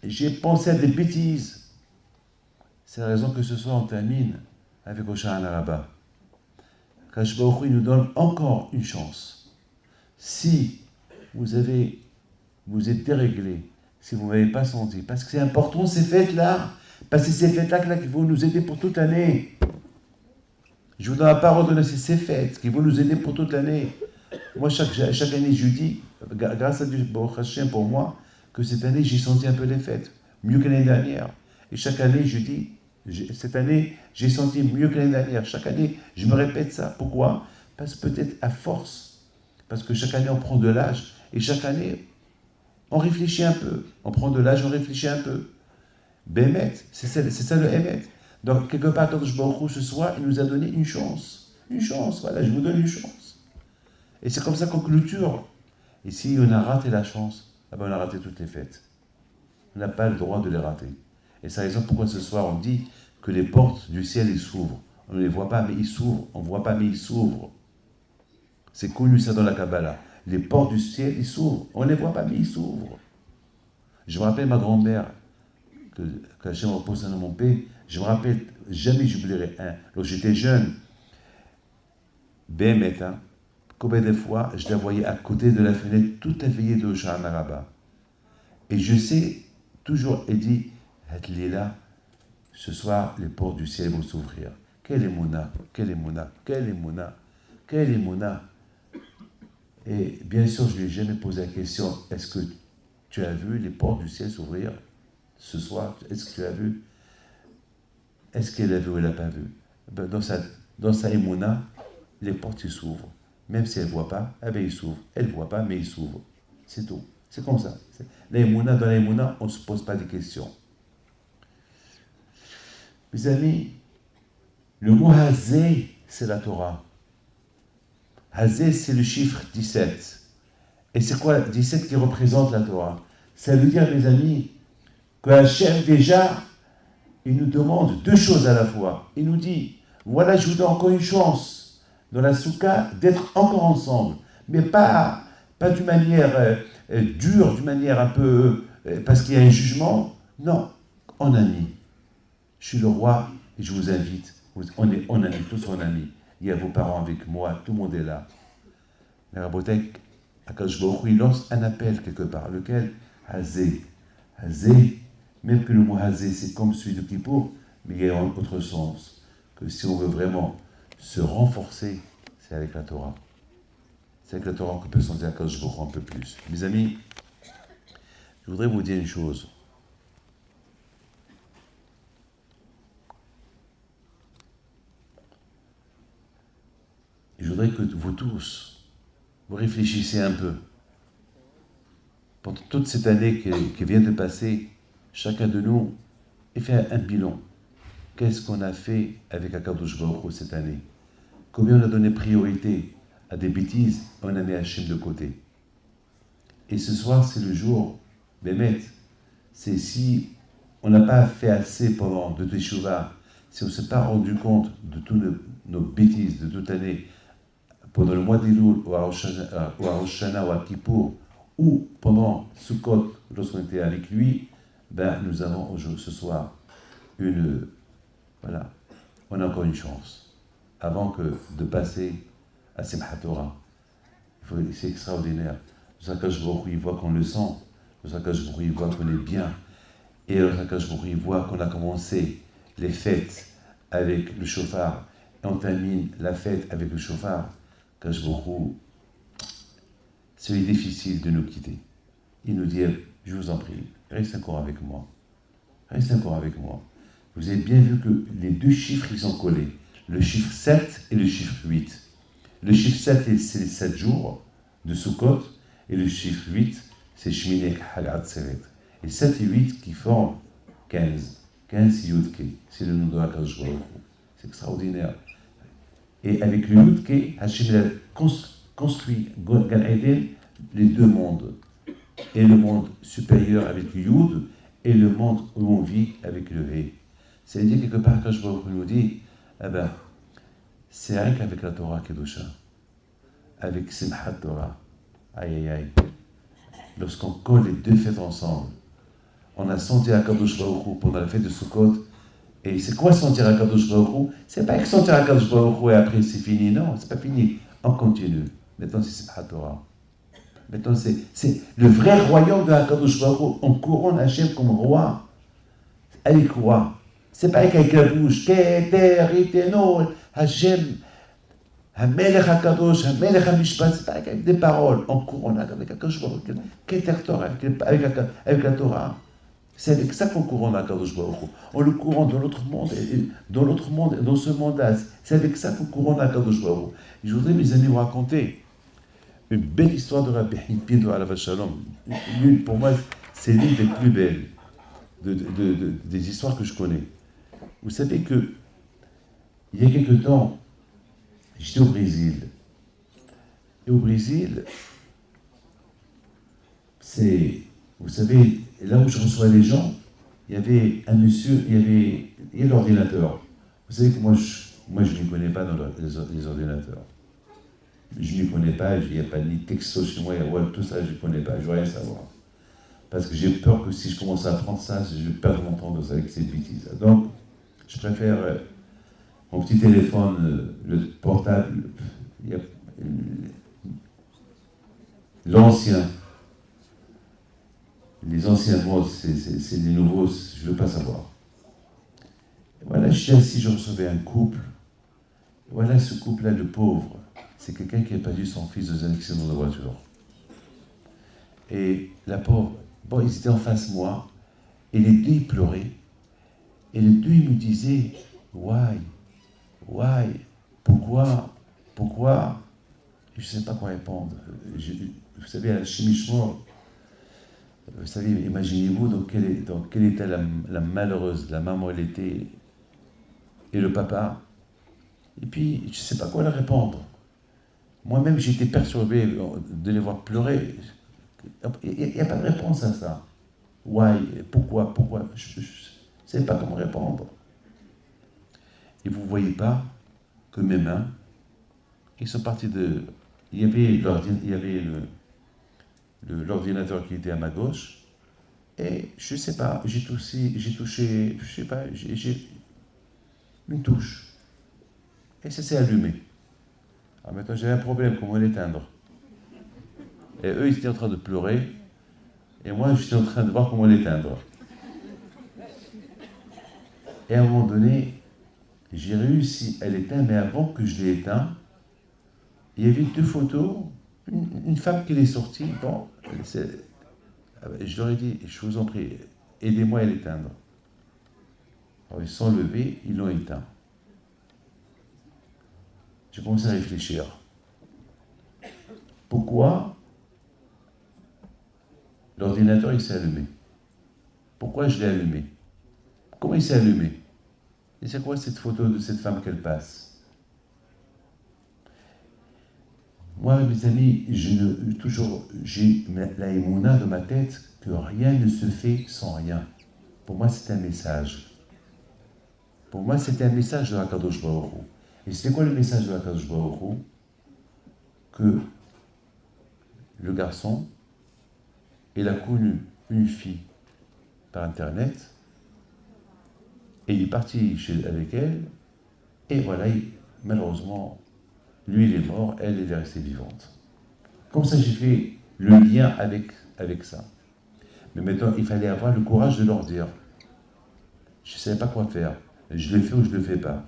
S1: j'ai pensé à des bêtises. C'est la raison que ce soir, on termine avec Osha'an Araba. Kadosh Baruch Hu nous donne encore une chance. Si vous êtes déréglé, si vous ne m'avez pas senti, parce que c'est important ces fêtes-là, parce que c'est ces fêtes-là qui vont nous aider pour toute l'année. Je vous donne la parole de ces fêtes qui vont nous aider pour toute l'année. Moi, chaque année, je dis, grâce à Dieu, Baruch Hashem, pour moi, que cette année, j'ai senti un peu les fêtes, mieux que l'année dernière. Et chaque année, je dis, cette année, j'ai senti mieux que l'année dernière. Chaque année, je me répète ça. Pourquoi? Parce que peut-être à force, parce que chaque année, on prend de l'âge, et chaque année, on réfléchit un peu. On prend de l'âge, on réfléchit un peu. Bémet, c'est ça le Hémet. Donc, quelque part, quand je Baruch ce soir, il nous a donné une chance. Une chance, voilà, je vous donne une chance. Et c'est comme ça qu'on clôture. Et si on a raté la chance, ah ben on a raté toutes les fêtes. On n'a pas le droit de les rater. Et c'est la raison pourquoi ce soir, on dit que les portes du ciel, ils s'ouvrent. On ne les voit pas, mais ils s'ouvrent. On ne voit pas, mais ils s'ouvrent. C'est connu ça dans la Kabbalah. Les portes du ciel, ils s'ouvrent. On ne les voit pas, mais ils s'ouvrent. Je me rappelle ma grand-mère, que Hachem repose dans mon paix, je me rappelle, jamais j'oublierai lorsque j'étais jeune, Bémet, combien de fois je la voyais à côté de la fenêtre, toute éveillée de Osha'an Araba. Et je sais, toujours, elle dit, là, ce soir, les portes du ciel vont s'ouvrir. Quelle émouna, quelle émouna, quelle émouna, quelle émouna. Et bien sûr, je ne lui ai jamais posé la question, est-ce que tu as vu les portes du ciel s'ouvrir ce soir? Est-ce que tu as vu? Est-ce qu'elle a vu ou elle n'a pas vu? Ben, dans sa émouna, les portes s'ouvrent. Même si elle ne voit pas, eh bien, ils s'ouvrent. Elle ne voit pas, mais ils s'ouvrent. C'est tout. C'est comme ça. Dans la émouna, on ne se pose pas de questions. Mes amis, le mot Hazé, c'est la Torah. Hazé, c'est le chiffre 17. Et c'est quoi 17 qui représente la Torah? Ça veut dire, mes amis, que Hachem, déjà, il nous demande deux choses à la fois. Il nous dit, voilà, je vous donne encore une chance dans la soukha d'être encore ensemble. Mais pas d'une manière dure, d'une manière un peu... parce qu'il y a un jugement. Non, en ami. Je suis le roi et je vous invite. On est en ami, tous en ami. Il y a vos parents avec moi, tout le monde est là. Mais Rabotek, Akadosh Baruch Hu, il lance un appel quelque part. Lequel? Hazé. Hazé. Même que le mot Hazé, c'est comme celui de Kippour, mais il y a un autre sens. Que si on veut vraiment se renforcer, c'est avec la Torah. C'est avec la Torah qu'on peut sentir Akadosh Baruch Hu un peu plus. Mes amis, je voudrais vous dire une chose. Je voudrais que vous tous, vous réfléchissiez un peu. pendant toute cette année qui vient de passer, chacun de nous ait fait un bilan. Qu'est-ce qu'on a fait avec Akadosh Baruch Hu cette année? Combien on a donné priorité à des bêtises, on a mis Hachem de côté. Et ce soir, c'est le jour, Bémet, c'est si on n'a pas fait assez pendant de Teshuvah, si on ne s'est pas rendu compte de toutes nos bêtises de toute année, pendant le mois d'Elul, ou à Rosh Hashanah, ou à Kippour, ou pendant Sukkot, lorsqu'on était avec lui, ben nous avons ce soir voilà, on a encore une chance, avant de passer à Simchat Torah. C'est extraordinaire. Le Akadosh Baruch Hu, il voit qu'on le sent, le Akadosh Baruch Hu, il voit qu'on est bien, et le Akadosh Baruch Hu, il voit qu'on a commencé les fêtes avec le shofar, et on termine la fête avec le shofar. Akadosh Baruch Hu, c'est difficile de nous quitter. Il nous dit, je vous en prie, restez encore avec moi. Restez encore avec moi. Vous avez bien vu que les deux chiffres, ils sont collés. Le chiffre 7 et le chiffre 8. Le chiffre 7, c'est les 7 jours de Sukkot, et le chiffre 8, c'est Shminei Hag Atzeret. Et 7 et 8 qui forment 15. 15, c'est Yudke. C'est le nom de Akadosh Baruch Hu. C'est extraordinaire. Et avec le Yudke, Hachem a construit Gan Eden, les deux mondes. Et le monde supérieur avec le Yud, et le monde où on vit avec le He. C'est-à-dire quelque part, quand je nous dit, eh ben, c'est rien qu'avec la Torah Kedusha, avec Simchat Torah, aïe aïe aïe, lorsqu'on colle les deux fêtes ensemble, on a senti Akadosh Baruch Hu pendant la fête de Sukkot, et c'est quoi sentir Akadosh Baruch Hu? C'est pas que sentir Akadosh Baruch Hu et après c'est fini, non, c'est pas fini, on continue. Maintenant c'est Simchat Torah. Maintenant c'est le vrai royaume de Akadosh Baruch Hu, on couronne Hachem comme roi, elle est roi. C'est pas avec la bouche, Keter, Itenol, Hachem, Hamelech HaKadosh, Hamelech HaMishpat, c'est pas avec des paroles, on couronne avec Akadosh Baruch Hu, Keter Torah, avec la Torah. C'est avec ça qu'on couronne Akadosh Baruch Hu. On le couronne dans l'autre monde, dans ce monde-là. C'est avec ça qu'on couronne Akadosh Baruch Hu. Je voudrais, mes amis, vous raconter une belle histoire de Rabbi Hipido Alav Shalom. Pour moi, c'est l'une des plus belles des histoires que je connais. Vous savez que, il y a quelque temps, j'étais au Brésil. Et au Brésil, vous savez, là où je reçois les gens, il y avait un monsieur, il y a l'ordinateur. Vous savez que moi, je ne connais pas dans les ordinateurs. Je ne connais pas, il n'y a pas ni texto chez moi, tout ça, je ne connais pas, je ne veux rien savoir. Parce que j'ai peur que si je commence à apprendre ça, je perds mon temps avec ces bêtises. Donc, je préfère mon petit téléphone, le portable, l'ancien. Les anciens mots, c'est les nouveaux, je ne veux pas savoir. Et voilà, je suis assis, je recevais un couple. Et voilà, ce couple-là, le pauvre, c'est quelqu'un qui a perdu son fils dans un accident de voiture. Et la pauvre, bon, ils étaient en face de moi, et les deux, ils pleuraient. Et les deux, ils me disaient, why, pourquoi, je ne sais pas quoi répondre. Vous savez, à la chimie-mort, vous savez, imaginez-vous dans quel état la malheureuse, la maman elle était, et le papa. Et puis, je ne sais pas quoi leur répondre. Moi-même, j'étais perturbé de les voir pleurer. Il n'y a pas de réponse à ça. Why, pourquoi, je ne sais pas comment répondre. Et vous ne voyez pas que mes mains, ils sont partis de... Il y avait l'ordinateur qui était à ma gauche, et je ne sais pas, j'ai touché, je sais pas, j'ai une touche. Et ça s'est allumé. Alors maintenant, j'ai un problème, comment l'éteindre? Et eux, ils étaient en train de pleurer, et moi, j'étais en train de voir comment l'éteindre. Et à un moment donné, j'ai réussi à l'éteindre, mais avant que je l'ai éteint, il y avait deux photos, une femme qui est sortie, bon, je leur ai dit, je vous en prie, aidez-moi à l'éteindre. Alors ils sont levés, ils l'ont éteint. J'ai commencé à réfléchir. Pourquoi L'ordinateur, il s'est allumé. Pourquoi je l'ai allumé? Comment il s'est allumé? Et c'est quoi cette photo de cette femme qu'elle passe? Moi, mes amis, j'ai la émouna dans ma tête que rien ne se fait sans rien. Pour moi, c'est un message. Pour moi, c'était un message de Akadosh Baruch Hu. Et c'était quoi le message de Akadosh Baruch Hu? Que le garçon, il a connu une fille par Internet, et il est parti avec elle, et voilà, malheureusement, lui il est mort, elle est restée vivante. Comme ça, j'ai fait le lien avec ça. Mais maintenant, il fallait avoir le courage de leur dire. Je ne savais pas quoi faire. Je le fais ou je ne le fais pas.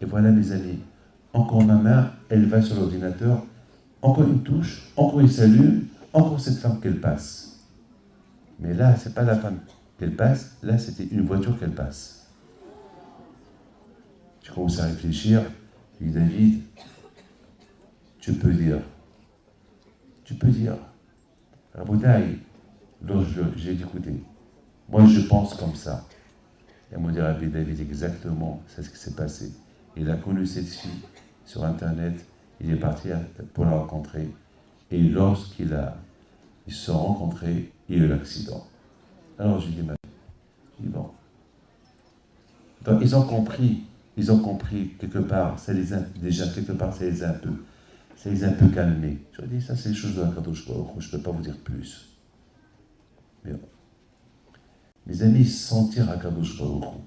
S1: Et voilà, mes amis, encore ma main, elle va sur l'ordinateur, encore une touche, encore il s'allume, encore cette femme qu'elle passe. Mais là, ce n'est pas la femme qu'elle passe, là, c'était une voiture qu'elle passe. Je commence à réfléchir, je dis, David, tu peux dire. Raboutaï, donc j'ai dit, écoutez, moi je pense comme ça. Et on m'a dit, Rabbi David, exactement, c'est ce qui s'est passé. Il a connu cette fille sur Internet, il est parti pour la rencontrer. Et lorsqu'ils se sont rencontrés, il y a eu l'accident. Alors j'ai dit, bon. Donc ils ont compris quelque part, ça les a un peu calmés. Je dis, ça c'est les choses de la Kadosh Baruch Hu, je ne peux pas vous dire plus. Mais bon. Mes amis, sentir Akadosh Baruch Hu,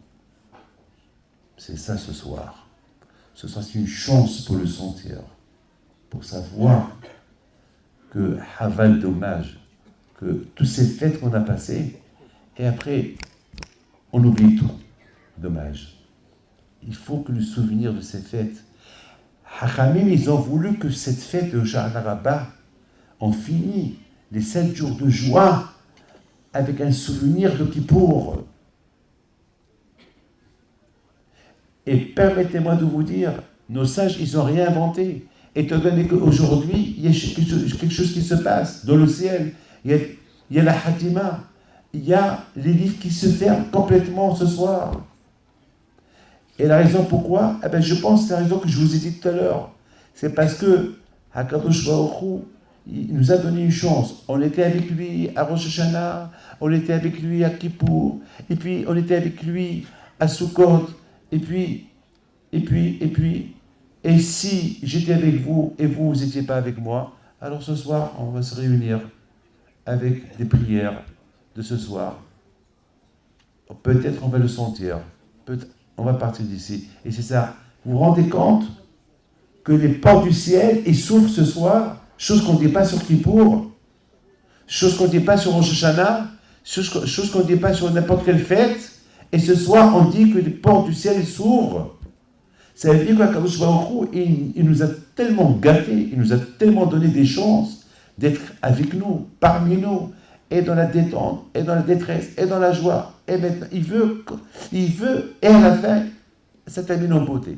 S1: c'est ça ce soir. Ce soir, c'est une chance pour le sentir, pour savoir que Haval dommage, que tous ces fêtes qu'on a passées, et après, on oublie tout. Dommage. Il faut que le souvenir de ces fêtes. Hachamim, ils ont voulu que cette fête de Shana Rabbah, on finit les 7 jours de joie avec un souvenir de Kippour. Et permettez-moi de vous dire, nos sages, ils n'ont rien inventé. Étant donné qu'aujourd'hui, il y a quelque chose qui se passe dans le ciel. Il y a la Hatima. Il y a les livres qui se ferment complètement ce soir. Et la raison pourquoi? Je pense que c'est la raison que je vous ai dit tout à l'heure. C'est parce que Hakadosh Baruch Hu, il nous a donné une chance. On était avec lui à Rosh Hashanah, on était avec lui à Kippour, et puis on était avec lui à Sukkot, et si j'étais avec vous et vous n'étiez pas avec moi, alors ce soir, on va se réunir avec des prières de ce soir. Peut-être on va le sentir, peut-être on va partir d'ici. Et c'est ça. Vous vous rendez compte que les portes du ciel, ils s'ouvrent ce soir, chose qu'on ne dit pas sur Kippour, chose qu'on ne dit pas sur Rosh Hashanah, chose qu'on ne dit pas sur n'importe quelle fête, et ce soir, on dit que les portes du ciel s'ouvrent. Ça veut dire qu'Akadosh Baruch Hu, il nous a tellement gâtés, il nous a tellement donné des chances d'être avec nous, parmi nous, et dans la détente, et dans la détresse, et dans la joie. Et maintenant, il veut, et à la fin, ça termine en beauté.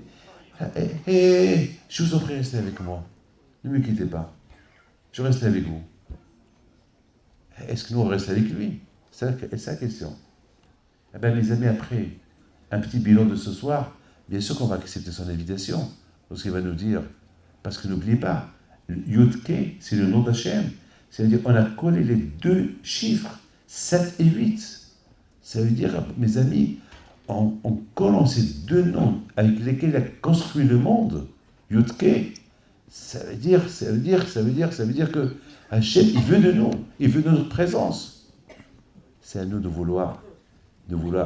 S1: Et je vous en prie, restez avec moi. Ne me quittez pas. Je reste avec vous. Est-ce que nous, on reste avec lui? C'est la question. Eh bien, mes amis, après un petit bilan de ce soir, bien sûr qu'on va accepter son invitation. Parce qu'il va nous dire, parce que n'oubliez pas, Yud-Ke, c'est le nom d'Hachem. C'est-à-dire, on a collé les deux chiffres, 7 et 8. Ça veut dire, mes amis, en collant ces deux noms avec lesquels il a construit le monde, Yud-Ke, ça veut dire que Hachem, il veut de nous, il veut de notre présence. C'est à nous de vouloir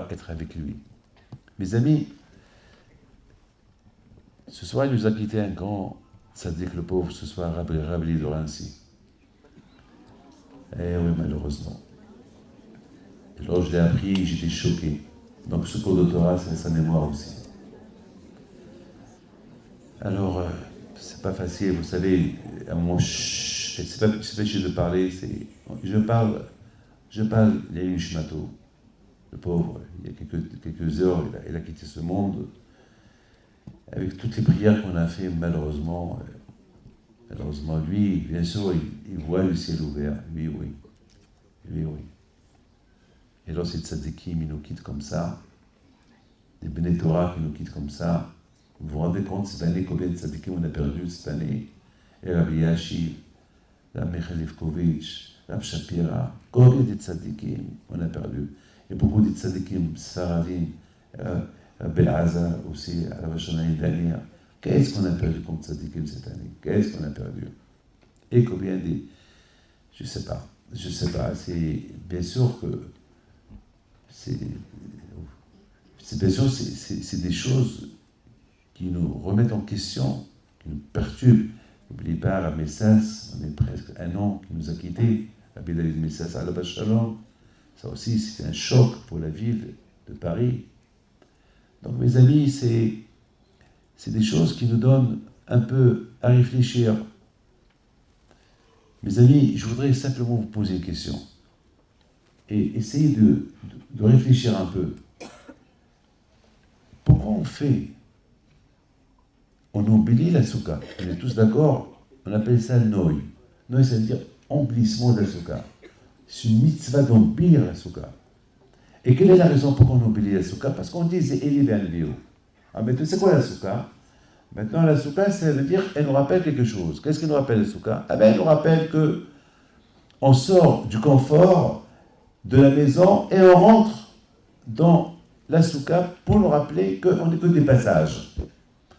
S1: être avec lui. Mes amis, ce soir, il nous a quitté un grand tzaddik, le pauvre, ce soir, Rabbi Dorancy. Eh oui, malheureusement. Et lorsque je l'ai appris, j'étais choqué. Donc, ce cours de Torah, c'est sa mémoire aussi. Alors, c'est pas facile, vous savez, à un moment, c'est pas facile de parler, je parle, il y a eu Nishmato, le pauvre, il y a quelques heures, il a quitté ce monde. Avec toutes les prières qu'on a fait, malheureusement, lui, bien sûr, il voit le ciel ouvert, lui, oui. Oui, oui. Et lorsque les tzadikim nous quittent comme ça, des Bnei Torah qui nous quittent comme ça, vous vous rendez compte cette année combien de tzadikim on a perdu cette année? Et Rabbi Yashiv, Rabbi Michael Lefkovitch, Rabbi Shapira, combien de tzadikim on a perdu? Et beaucoup de tzadikim sfaradim, Rabbi Azar aussi, à la Vachana dernière. Qu'est-ce qu'on a perdu comme tzadikim cette année? Qu'est-ce qu'on a perdu? Et combien de... Je ne sais pas. Je ne sais pas. C'est bien sûr que c'est bien sûr c'est des choses qui nous remettent en question, qui nous perturbent. N'oubliez pas, Rabbi Messas, on est presque un an qui nous a quittés. Rabbi David Messas à la Shalom. Ça aussi, c'est un choc pour la ville de Paris. Donc, mes amis, c'est des choses qui nous donnent un peu à réfléchir. Mes amis, je voudrais simplement vous poser une question et essayer de réfléchir un peu. Pourquoi on embellit la souka? On est tous d'accord, on appelle ça Noï. Noï, ça veut dire embellissement de la souka. C'est une mitzvah d'embellir la souka. Et quelle est la raison pour qu'on embellit la souka? Parce qu'on dit c'est Eli ben Bio. Ah, mais tu sais quoi la souka? Maintenant, la souka, ça veut dire elle nous rappelle quelque chose. Qu'est-ce qu'elle nous rappelle la souka? Ah ben, elle nous rappelle que on sort du confort de la maison et on rentre dans la souka pour nous rappeler qu'on n'est que des passages.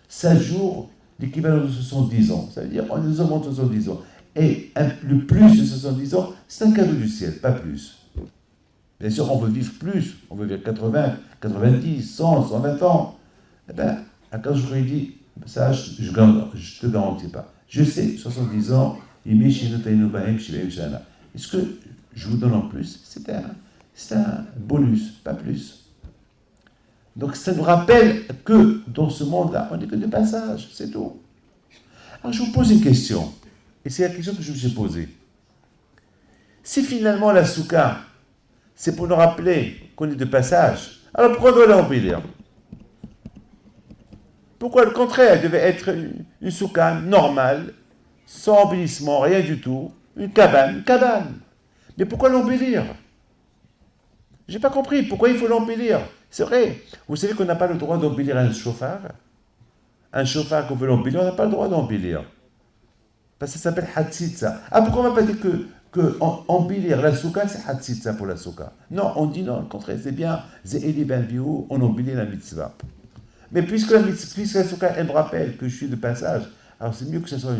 S1: 5 jours, l'équivalent de 70 ans. Ça veut dire on nous augmente 70 ans. Et le plus de 70 ans, c'est un cadeau du ciel, pas plus. Bien sûr, on veut vivre plus. On veut vivre 80, 90, 100, 120 ans. Eh bien, quand je vous ai dit, ça, je ne te garantis pas. Je sais, 70 ans, est-ce que je vous donne en plus? C'est un bonus, pas plus. Donc ça nous rappelle que dans ce monde-là, on n'est que de passage, c'est tout. Alors je vous pose une question, et c'est la question que je vous ai posée. Si finalement la souka, c'est pour nous rappeler qu'on est de passage, alors pourquoi on doit l'embellir? Pourquoi le contraire? Elle devait être une souka normale, sans embellissement, rien du tout, une cabane. Mais pourquoi l'embellir? J'ai pas compris, pourquoi il faut l'embellir? C'est vrai, vous savez qu'on n'a pas le droit d'embellir un chauffard? Un chauffard qu'on veut l'embellir, on n'a pas le droit d'embellir. Parce que ça s'appelle hatzitza. Ah, pourquoi on ne va pas dire que embellir la souka, c'est hatzitza pour la souka? Non, on dit non, le contraire, c'est bien, ze'eli ben biou, on embellit la mitzvah. Mais puisque la souka, elle me rappelle que je suis de passage, alors c'est mieux que ce soit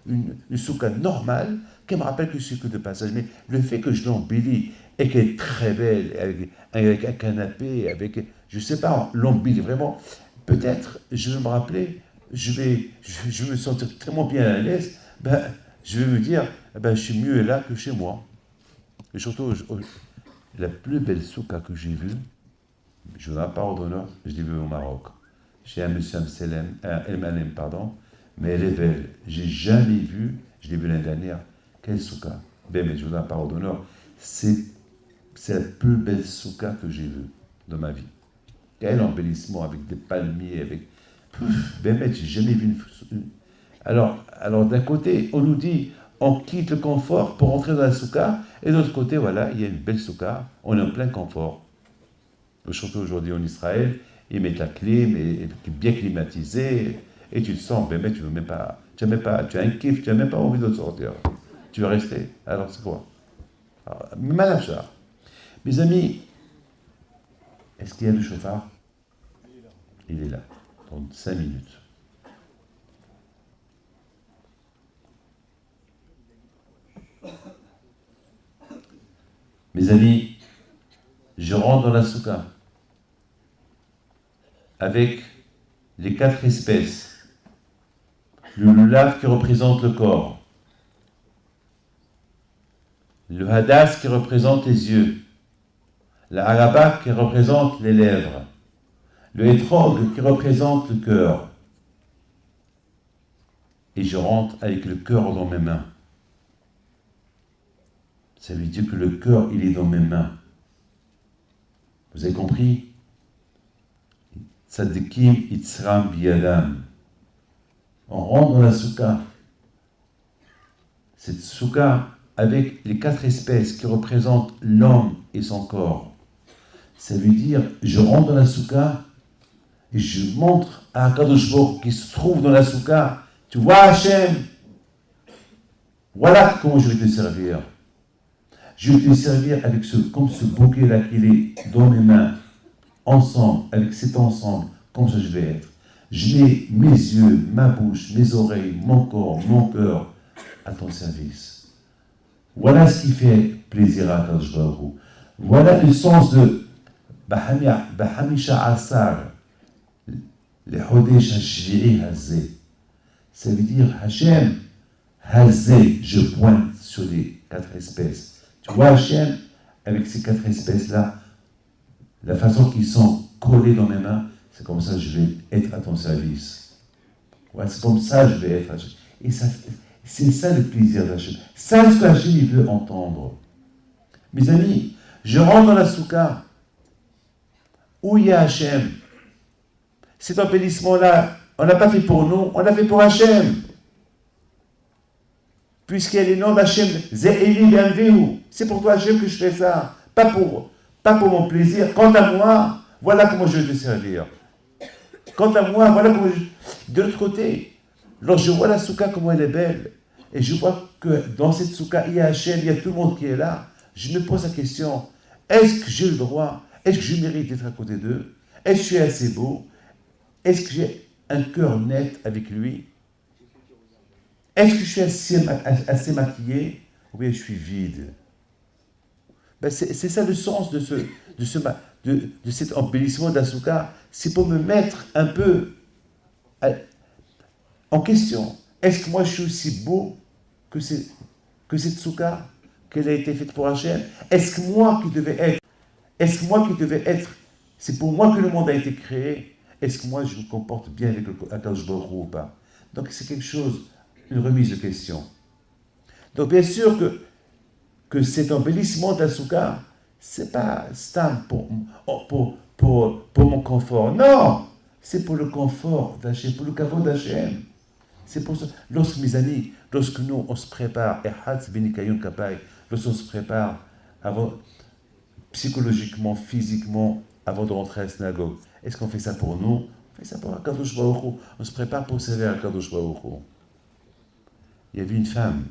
S1: une souka normale, qu'elle me rappelle que je suis que de passage. Mais le fait que je l'embellis et qu'elle est très belle, avec un canapé, avec, je ne sais pas, l'embellir vraiment, peut-être, je vais me rappeler, je vais me sentir tellement bien à l'aise, je vais me dire, je suis mieux là que chez moi. Et surtout, la plus belle souka que j'ai vue, je vous en parle d'honneur, je l'ai vue au Maroc. Chez un monsieur El-Manem, mais elle est belle. J'ai jamais vu, je l'ai vue l'année dernière, quelle souka. Mais je vous en parle d'honneur, c'est la plus belle souka que j'ai vue dans ma vie. Quel embellissement avec des palmiers, avec... j'ai jamais vu une... Alors d'un côté, on nous dit, on quitte le confort pour entrer dans la souka, et de l'autre côté, voilà, il y a une belle souka, on est en plein confort. Surtout aujourd'hui en Israël, ils mettent la clim, et bien climatisé, et tu te sens, tu veux même pas, tu as un kiff, tu n'as même pas envie de sortir. Tu veux rester. Alors c'est quoi? Malachar. Mes amis, est-ce qu'il y a le chauffard? Il est là, dans 5 minutes. Mes amis, je rentre dans la souka avec les 4 espèces. Le lulav qui représente le corps, le hadas qui représente les yeux, la haraba qui représente les lèvres, le hétrog qui représente le cœur. Et je rentre avec le cœur dans mes mains. Ça veut dire que le cœur, il est dans mes mains. Vous avez compris? Tzadikim itzram biyadam. On rentre dans la souka. Cette souka, avec les 4 espèces qui représentent l'homme et son corps. Ça veut dire, je rentre dans la soukha et je montre à Akadosh Baruch Hu qui se trouve dans la soukha, tu vois Hachem, voilà comment je vais te servir. Je vais te servir avec comme ce bouquet-là qu'il est dans mes mains, ensemble, avec cet ensemble, comme ça je vais être. Je mets mes yeux, ma bouche, mes oreilles, mon corps, mon cœur à ton service. Voilà ce qui fait plaisir à Akadosh Baruch Hu. Voilà le sens de Bahamisha Asar, le Hodesh Hashvi'i Hazé. Ça veut dire Hachem, Hazé, je pointe sur les 4 espèces. Tu vois Hachem, avec ces 4 espèces-là, la façon qu'ils sont collés dans mes mains, c'est comme ça que je vais être à ton service. Ouais, c'est comme ça que je vais être Hachem. Et ça, c'est ça le plaisir d'Hachem. Ça, c'est ce que Hachem il veut entendre. Mes amis, je rentre dans la soukha. Où il y a Hachem? Cet embellissement-là, on n'a pas fait pour nous, on l'a fait pour Hachem. Puisqu'il y a les noms d'Hachem, Ze'eli Yanvehu. C'est pour toi Hachem que je fais ça. Pas pour mon plaisir. Quant à moi, voilà comment je vais te servir. Quant à moi, voilà comment je... De l'autre côté, lorsque je vois la soukha, comment elle est belle, et je vois que dans cette soukha, il y a Hachem, il y a tout le monde qui est là, je me pose la question, est-ce que j'ai le droit, est-ce que je mérite d'être à côté d'eux? Est-ce que je suis assez beau? Est-ce que j'ai un cœur net avec lui? Est-ce que je suis assez maquillé? Ou bien je suis vide? Ben c'est ça le sens de cet embellissement d'Asuka. C'est pour me mettre un peu en question. Est-ce que moi je suis aussi beau que cette Souka, qu'elle a été faite pour Hachem? Est-ce que moi qui devais être, c'est pour moi que le monde a été créé? Est-ce que moi je me comporte bien avec Akadosh Baruch Hu ou pas? Donc c'est quelque chose, une remise de question. Donc bien sûr que cet embellissement d'Asuka, c'est pas stam pour mon confort. Non, c'est pour le confort d'Hachem, pour le kavod d'Hachem. C'est pour ça. Lorsque mes amis, lorsque nous on se prépare, lorsqu'on se prépare psychologiquement, physiquement, avant de rentrer à la synagogue, est-ce qu'on fait ça pour nous? On fait ça pour Akadosh Baruch Hu. On se prépare pour servir Akadosh Baruch Hu. Il y avait une femme.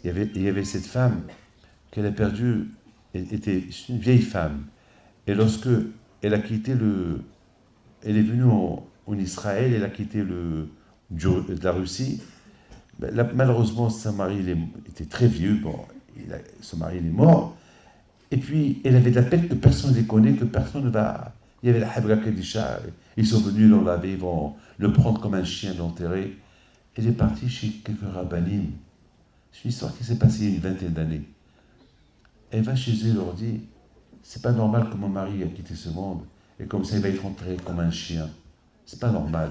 S1: Il y avait cette femme qu'elle a perdue. Elle était une vieille femme. Et lorsque elle a quitté elle est venue en Israël, elle a quitté la Russie. Malheureusement, son mari était très vieux. Bon, son mari est mort. Et puis, elle avait de la peine que personne ne les connaît, que personne ne va... Il y avait la Hebra Kedisha, ils sont venus l'enlaver, ils vont le prendre comme un chien, l'enterrer. Elle est partie chez quelques rabbinim. C'est une histoire qui s'est passée il y a une 20aine d'années. Elle va chez eux et leur dit, c'est pas normal que mon mari a quitté ce monde, et comme ça il va être enterré comme un chien. C'est pas normal.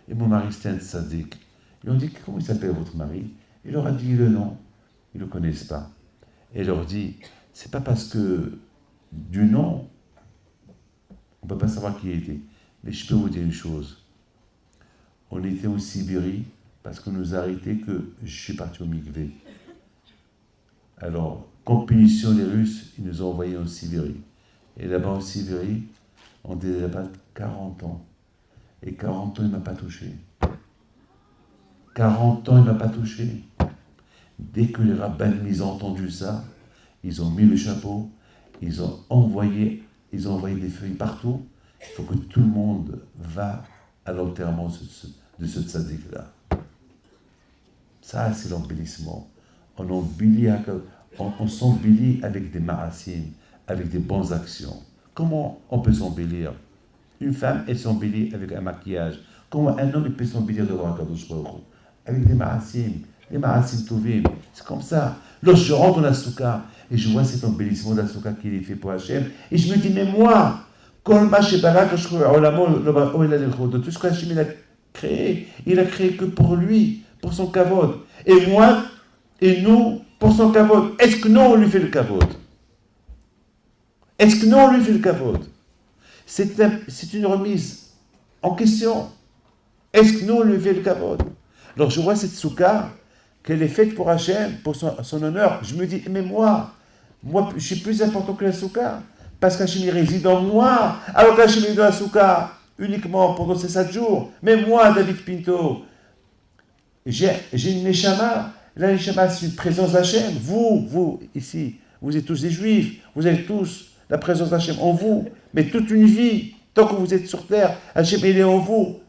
S1: Et mon mari c'était un tzaddik. Ils ont dit, comment il s'appelle votre mari? Il leur a dit le nom. Ils ne le connaissent pas. Et elle leur dit, c'est pas parce que du nom, on ne peut pas savoir qui il était. Mais je peux vous dire une chose. On était en Sibérie parce qu'on nous a arrêtés que je suis parti au mikvé. Alors, comme punition, les Russes, ils nous ont envoyés en Sibérie. Et là-bas en Sibérie, on était là-bas 40 ans. Et 40 ans, il ne m'a pas touché. 40 ans, il ne m'a pas touché. Dès que les rabbins ils ont entendu ça, ils ont mis le chapeau, ils ont envoyé des feuilles partout. Il faut que tout le monde va à l'enterrement de ce tzaddik-là. Ça, c'est l'embellissement. On s'embellit avec des marasim, avec des bonnes actions. Comment on peut s'embellir? Une femme, elle s'embellit avec un maquillage. Comment un homme il peut s'embellir devant Akadosh Baruch Hu? Avec des marasim tovim. C'est comme ça. Lorsque je rentre dans la soukha et je vois cet embellissement de la soukha qui est fait pour Hachem, et je me dis, mais moi, tout ce que Hachem a créé, il a créé que pour lui, pour son kavod. Et moi, et nous, pour son kavod. Est-ce que nous, on lui fait le kavod? Est-ce que nous, on lui fait le kavod? C'est une remise en question. Est-ce que nous, on lui fait le kavod? Alors, je vois cette soukha, qu'elle est faite pour Hachem, pour son honneur, je me dis, mais moi, je suis plus important que la souka, parce qu'Hachem il réside en moi, alors qu'Hachem est dans la souka uniquement pendant ces 7 jours. Mais moi, David Pinto, j'ai une neshama. La neshama, c'est une présence d'Hachem. Vous, ici, vous êtes tous des juifs, vous avez tous la présence d'Hachem en vous, mais toute une vie, tant que vous êtes sur terre, Hachem il est en vous.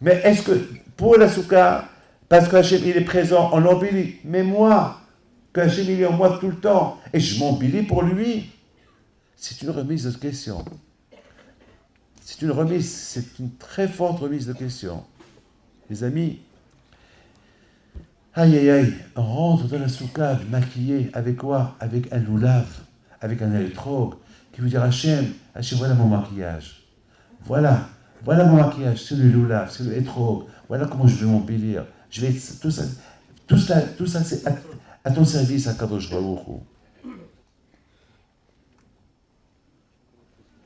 S1: Mais est-ce que, pour la souka, parce qu'Hachem il est présent, on l'embellit, mais moi, qu'Hachem il est en moi tout le temps, et je m'embellis pour lui, c'est une remise de question. C'est une très forte remise de question. Les amis, aïe aïe aïe, on rentre dans la souka maquillé avec quoi? Avec un loulav, avec un électrogue, qui veut dire Hachem, voilà mon maquillage. Voilà mon maquillage, c'est le loulav, c'est le étrogue, voilà comment je vais m'embellir. Je vais, tout ça c'est à ton service, à Kadosh Baruch Hu.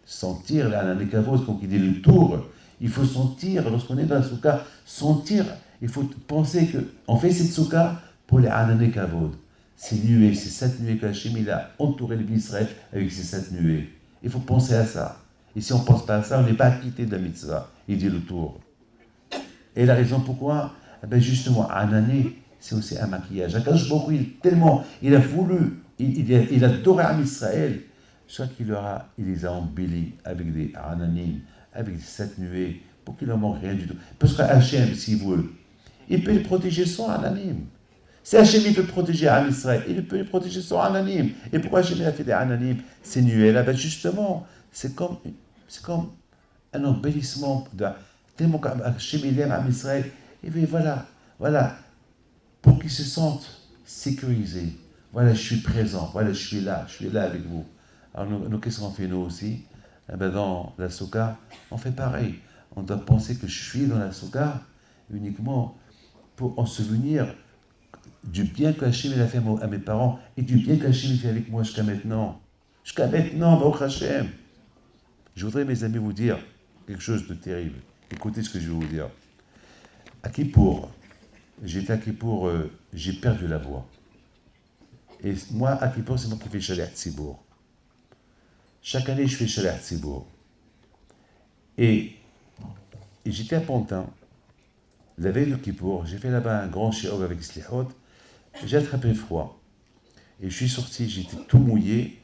S1: Sentir la nekavot, comme il dit le tour, il faut sentir, lorsqu'on est dans la souka, sentir, il faut penser qu'on fait cette souka pour les ananekavot. Ces nuées, ces 7 nuées qu'Hachem il a entouré le Israël avec ces 7 nuées. Il faut penser à ça. Et si on ne pense pas à ça, on n'est pas acquitté de la mitzvah. Il dit le tour. Et la raison pourquoi? Eh bien justement, Anané, c'est aussi un maquillage. Akadosh Baruch Hu, il a voulu, il a adoré Am Israël. Chaque qu'il il les a embellis avec des Ananim, avec des 7 nuées, pour qu'il n'en manque rien du tout. Parce que Hachem, s'il veut, il peut les protéger sans Ananim. Si Hachem il peut protéger Am Israël, il peut les protéger sans Ananim. Et pourquoi Hachem a fait des Ananim, ces nuées là? Ben justement, c'est comme un embellissement tellement qu'Hachem il aime Am Israël. Et bien voilà, pour qu'ils se sentent sécurisés. Voilà, je suis présent, voilà, je suis là avec vous. Alors nous qu'est-ce qu'on fait nous aussi? Eh ben dans la souka, on fait pareil. On doit penser que je suis dans la souka uniquement pour en souvenir du bien que Hachem a fait à mes parents et du bien que Hachem fait avec moi jusqu'à maintenant. Baruch Hachem. Je voudrais, mes amis, vous dire quelque chose de terrible. Écoutez ce que je vais vous dire. À Kippour, j'étais à Kippour, j'ai perdu la voix. Et moi, à Kippour, c'est moi qui fais Shalach Tzibour. Chaque année, je fais Shalach Tzibour. Et j'étais à Pantin, la veille de Kippour, j'ai fait là-bas un grand shiur avec Slichot, j'ai attrapé froid. Et je suis sorti, j'étais tout mouillé,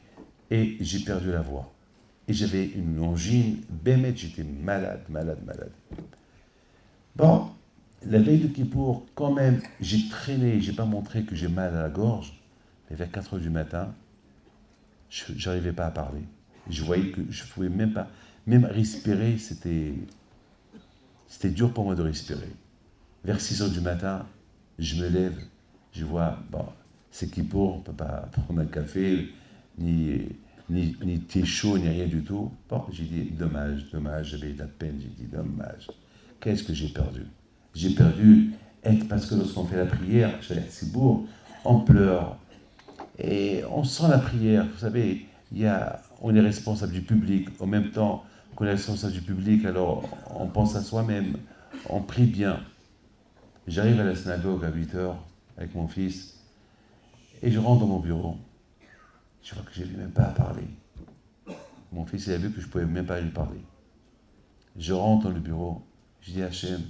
S1: et j'ai perdu la voix. Et j'avais une angine, bémet, j'étais malade. Bon, la veille de Kippour, quand même, j'ai traîné, j'ai pas montré que j'ai mal à la gorge, mais vers 4 heures du matin, je n'arrivais pas à parler. Je voyais que je ne pouvais même pas, même respirer, c'était dur pour moi de respirer. Vers 6 heures du matin, je me lève, je vois, bon, c'est Kippour, on ne peut pas prendre un café, ni thé chaud, ni rien du tout. Bon, j'ai dit, dommage, j'avais de la peine, j'ai dit, dommage. Qu'est-ce que j'ai perdu? J'ai perdu être, parce que lorsqu'on fait la prière, chez Tzibour, on pleure, et on sent la prière, vous savez, on est responsable du public, en même temps qu'on est responsable du public, alors on pense à soi-même, on prie bien. J'arrive à la synagogue à 8 heures avec mon fils, et je rentre dans mon bureau. Je vois que je n'arrive même pas à parler. Mon fils, il a vu que je ne pouvais même pas lui parler. Je rentre dans le bureau, je dis à Hachem,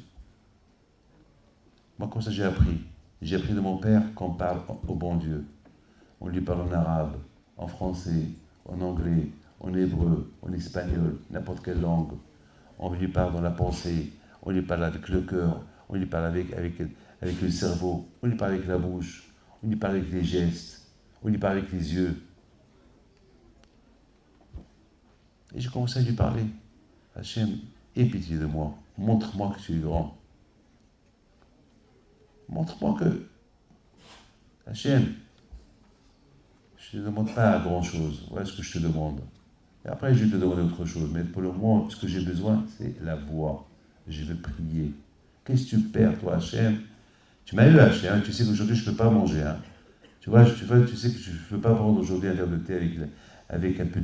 S1: moi comme ça j'ai appris de mon père qu'on parle au bon Dieu. On lui parle en arabe, en français, en anglais, en hébreu, en espagnol, n'importe quelle langue. On lui parle dans la pensée, on lui parle avec le cœur, on lui parle avec le cerveau, on lui parle avec la bouche, on lui parle avec les gestes, on lui parle avec les yeux. Et je commençais à lui parler. Hachem, aie pitié de moi, montre-moi que tu es grand. Montre-moi que, Hachem, je ne te demande pas grand-chose. Voilà ce que je te demande. Et après, je vais te demander autre chose. Mais pour le moment, ce que j'ai besoin, c'est la voix. Je veux prier. Qu'est-ce que tu perds, toi, Hachem? Tu m'as eu, Hachem. Hein? Tu sais qu'aujourd'hui, je ne peux pas manger. Hein? Tu sais que je ne peux pas prendre aujourd'hui un verre de thé avec un peu,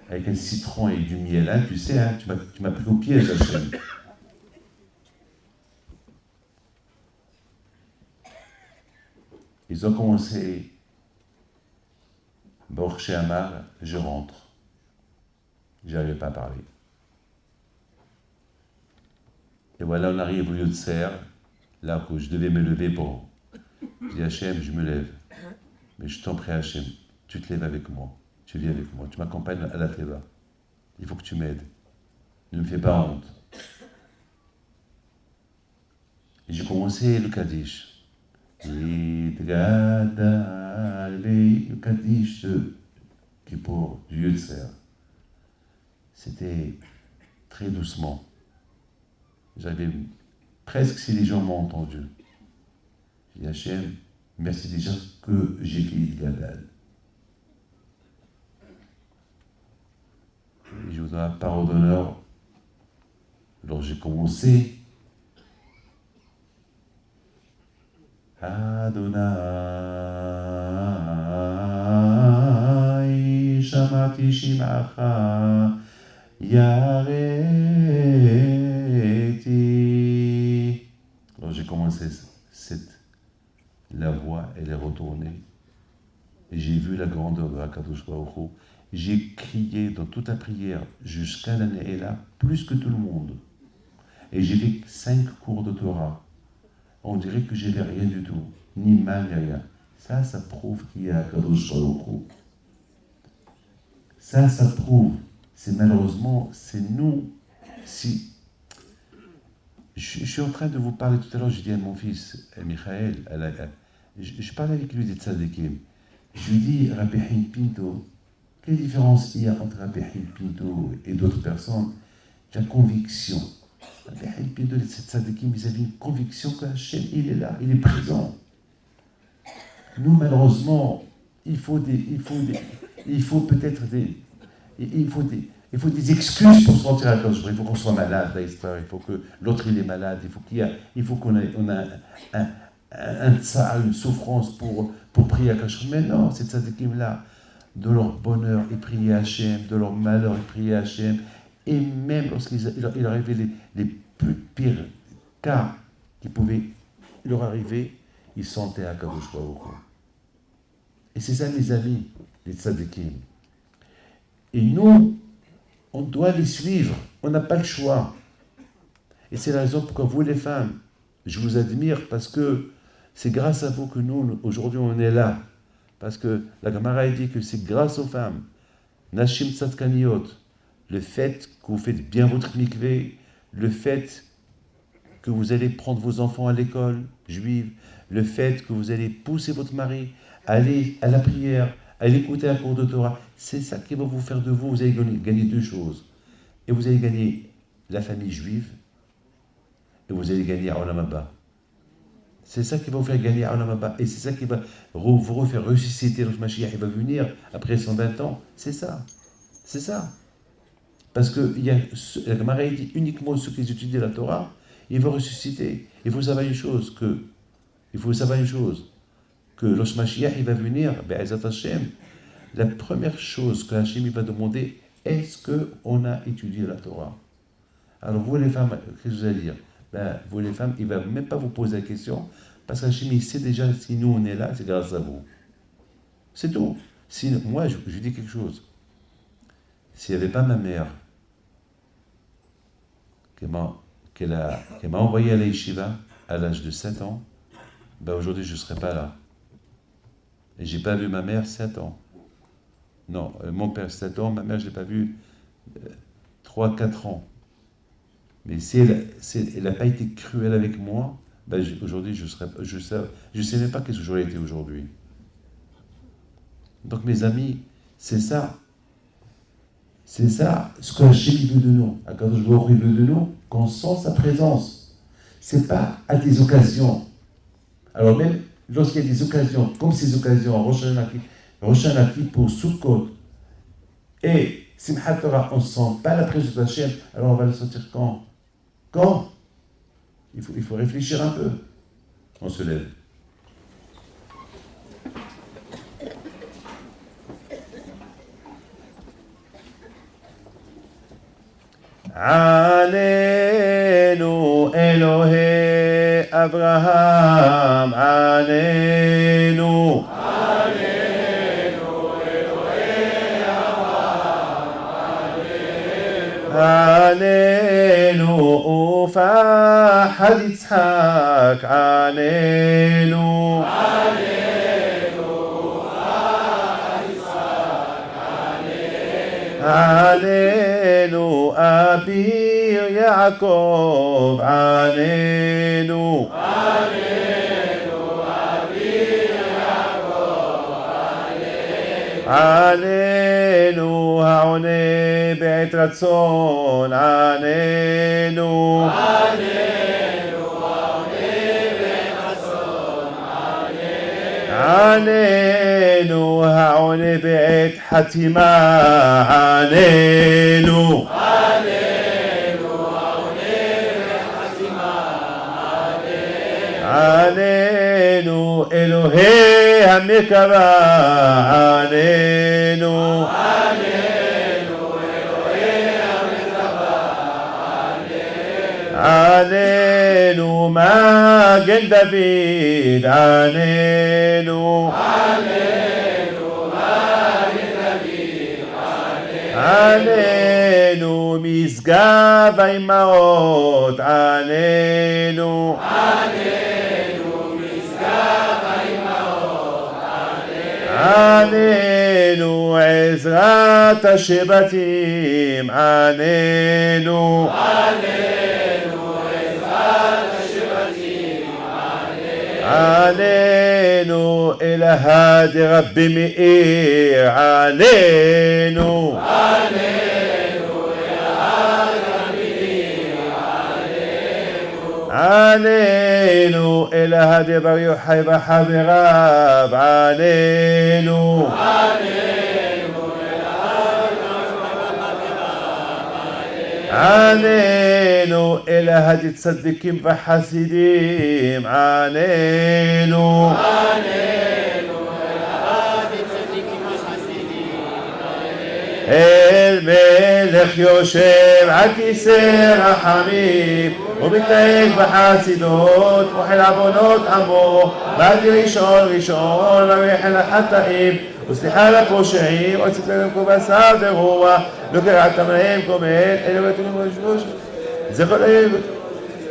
S1: avec un citron et du miel. Hein? Tu sais, hein? Tu m'as pris au piège, Hachem. Ils ont commencé, Baruch She'amar, je rentre. J'arrivais pas à parler. Et voilà, on arrive au Yotzer, là où je devais me lever pour... Je dis Hachem, je me lève. Mais je t'en prie Hachem, tu te lèves avec moi. Tu viens avec moi, tu m'accompagnes à la Teva. Il faut que tu m'aides. Ne me fais pas honte. Et j'ai commencé le Kaddish. Le Kaddish de Kippour, du Yotzer. C'était très doucement. J'avais presque si les gens m'ont entendu. J'ai dit Hachem, merci déjà que j'ai fait le Gadal. Et je vous donne la parole d'honneur. Alors j'ai commencé. Adonai, Shamati Shimacha, Yareti. Alors j'ai commencé la voix, elle est retournée. Et j'ai vu la grandeur de Hakadosh Baruch Hu. J'ai crié dans toute la prière jusqu'à l'année et là, plus que tout le monde. Et j'ai fait 5 cours de Torah. On dirait que j'avais rien du tout, ni mal, ni rien. Ça prouve qu'il y a Hakadosh Baruch Hu. Ça prouve. C'est malheureusement, c'est nous. Si je suis en train de vous parler tout à l'heure, je dis à mon fils, Michael, je parlais avec lui des tzadikim. Je lui dis, Rabbi Haïm Pinto, quelle différence il y a entre Rabbi Haïm Pinto et d'autres personnes? La conviction. Rabbi Haïm Pinto et ces tzadikim, ils avaient une conviction que Hachem, il est là, il est présent. Nous, malheureusement, il faut peut-être des excuses pour se sentir à cause. Il faut qu'on soit malade, il faut que l'autre il est malade, il faut qu'on ait un tsar, une souffrance pour prier à Hachem. Mais non, ces tzadikim-là, de leur bonheur, ils priaient à Hachem, de leur malheur, ils priaient à Hachem. Et même lorsqu'il arrivait les plus pires cas qui pouvaient leur arriver, ils sentaient à Kadosh Baruch Hu. Et c'est ça, mes amis, les tzadikim. Et nous, on doit les suivre. On n'a pas le choix. Et c'est la raison pourquoi vous, les femmes, je vous admire parce que c'est grâce à vous que nous, aujourd'hui, on est là. Parce que la Gemara dit que c'est grâce aux femmes, Nashim Tzadkaniot, le fait que vous faites bien votre mikvé, le fait que vous allez prendre vos enfants à l'école juive, le fait que vous allez pousser votre mari à aller à la prière, à l'écouter un cours de Torah, c'est ça qui va vous faire de vous, vous allez gagner 2 choses. Et vous allez gagner la famille juive, et vous allez gagner Olam Haba. C'est ça qui va vous faire gagner Olam Haba, et c'est ça qui va vous refaire ressusciter lorsque Mashiach va venir après 120 ans. C'est ça. C'est ça. Parce que la Gemara dit uniquement ceux qui étudient la Torah, ils vont ressusciter. Il faut savoir une chose, que lorsque Mashiach il va venir, Be'ezat Hashem, la première chose que Hashem il va demander, est-ce qu'on a étudié la Torah? Alors vous les femmes, qu'est-ce que vous allez dire? Vous les femmes, il ne va même pas vous poser la question, parce qu'Hachem il sait déjà si nous on est là, c'est grâce à vous. C'est tout. Moi, je dis quelque chose. S'il n'y avait pas ma mère, qui m'a envoyé à la yeshiva à l'âge de 7 ans, aujourd'hui je ne serais pas là. Et je n'ai pas vu ma mère 7 ans. Non, mon père 7 ans, ma mère je ne l'ai pas vue 3-4 ans. Mais si elle n'a pas été cruelle avec moi, aujourd'hui je ne sais même pas qu'est-ce que j'aurais été aujourd'hui. Donc mes amis, c'est ça. C'est ça ce que Hachem veut de nous. Akadosh Baruch Hu veut de nous, qu'on sent sa présence. C'est pas à des occasions. Alors même lorsqu'il y a des occasions, comme ces occasions, Rosh Hashanah pour Sukkot et Simchat Torah, on ne sent pas la présence d'Hachem, alors on va le sentir quand? Quand? Il faut réfléchir un peu. On se lève. Alelu Elohim אברהם, עננו. עננו ופחד יצחק, עננו. עננו אביר יעקב, עננו. עננו העונה בעת רצון, עננו. עננו העונה בעת חתימה, עננו. עננו אלוהי המרכבה, עננו. עננו מגן דוד, עננו. עננו משגב האימהות, עננו. עננו עזרת השבטים, עננו. עננו אלוה דרבי מאיר, עננו. עננו אלוה דבר יוחאי וחבריו, עננו. עננו אלוה דצדיקים וחסידים, עננו. אל מלך יושב על כיסא רחמים ומתנהג בחסידות, מוחל עוונות עמו, בעדי ראשון ומחל החטאים וסליחה לפושעים, עוד ספר להם כבשר ורוח, לא קראתם להם כומל, אלו בתולים ושבוש. זכור להם,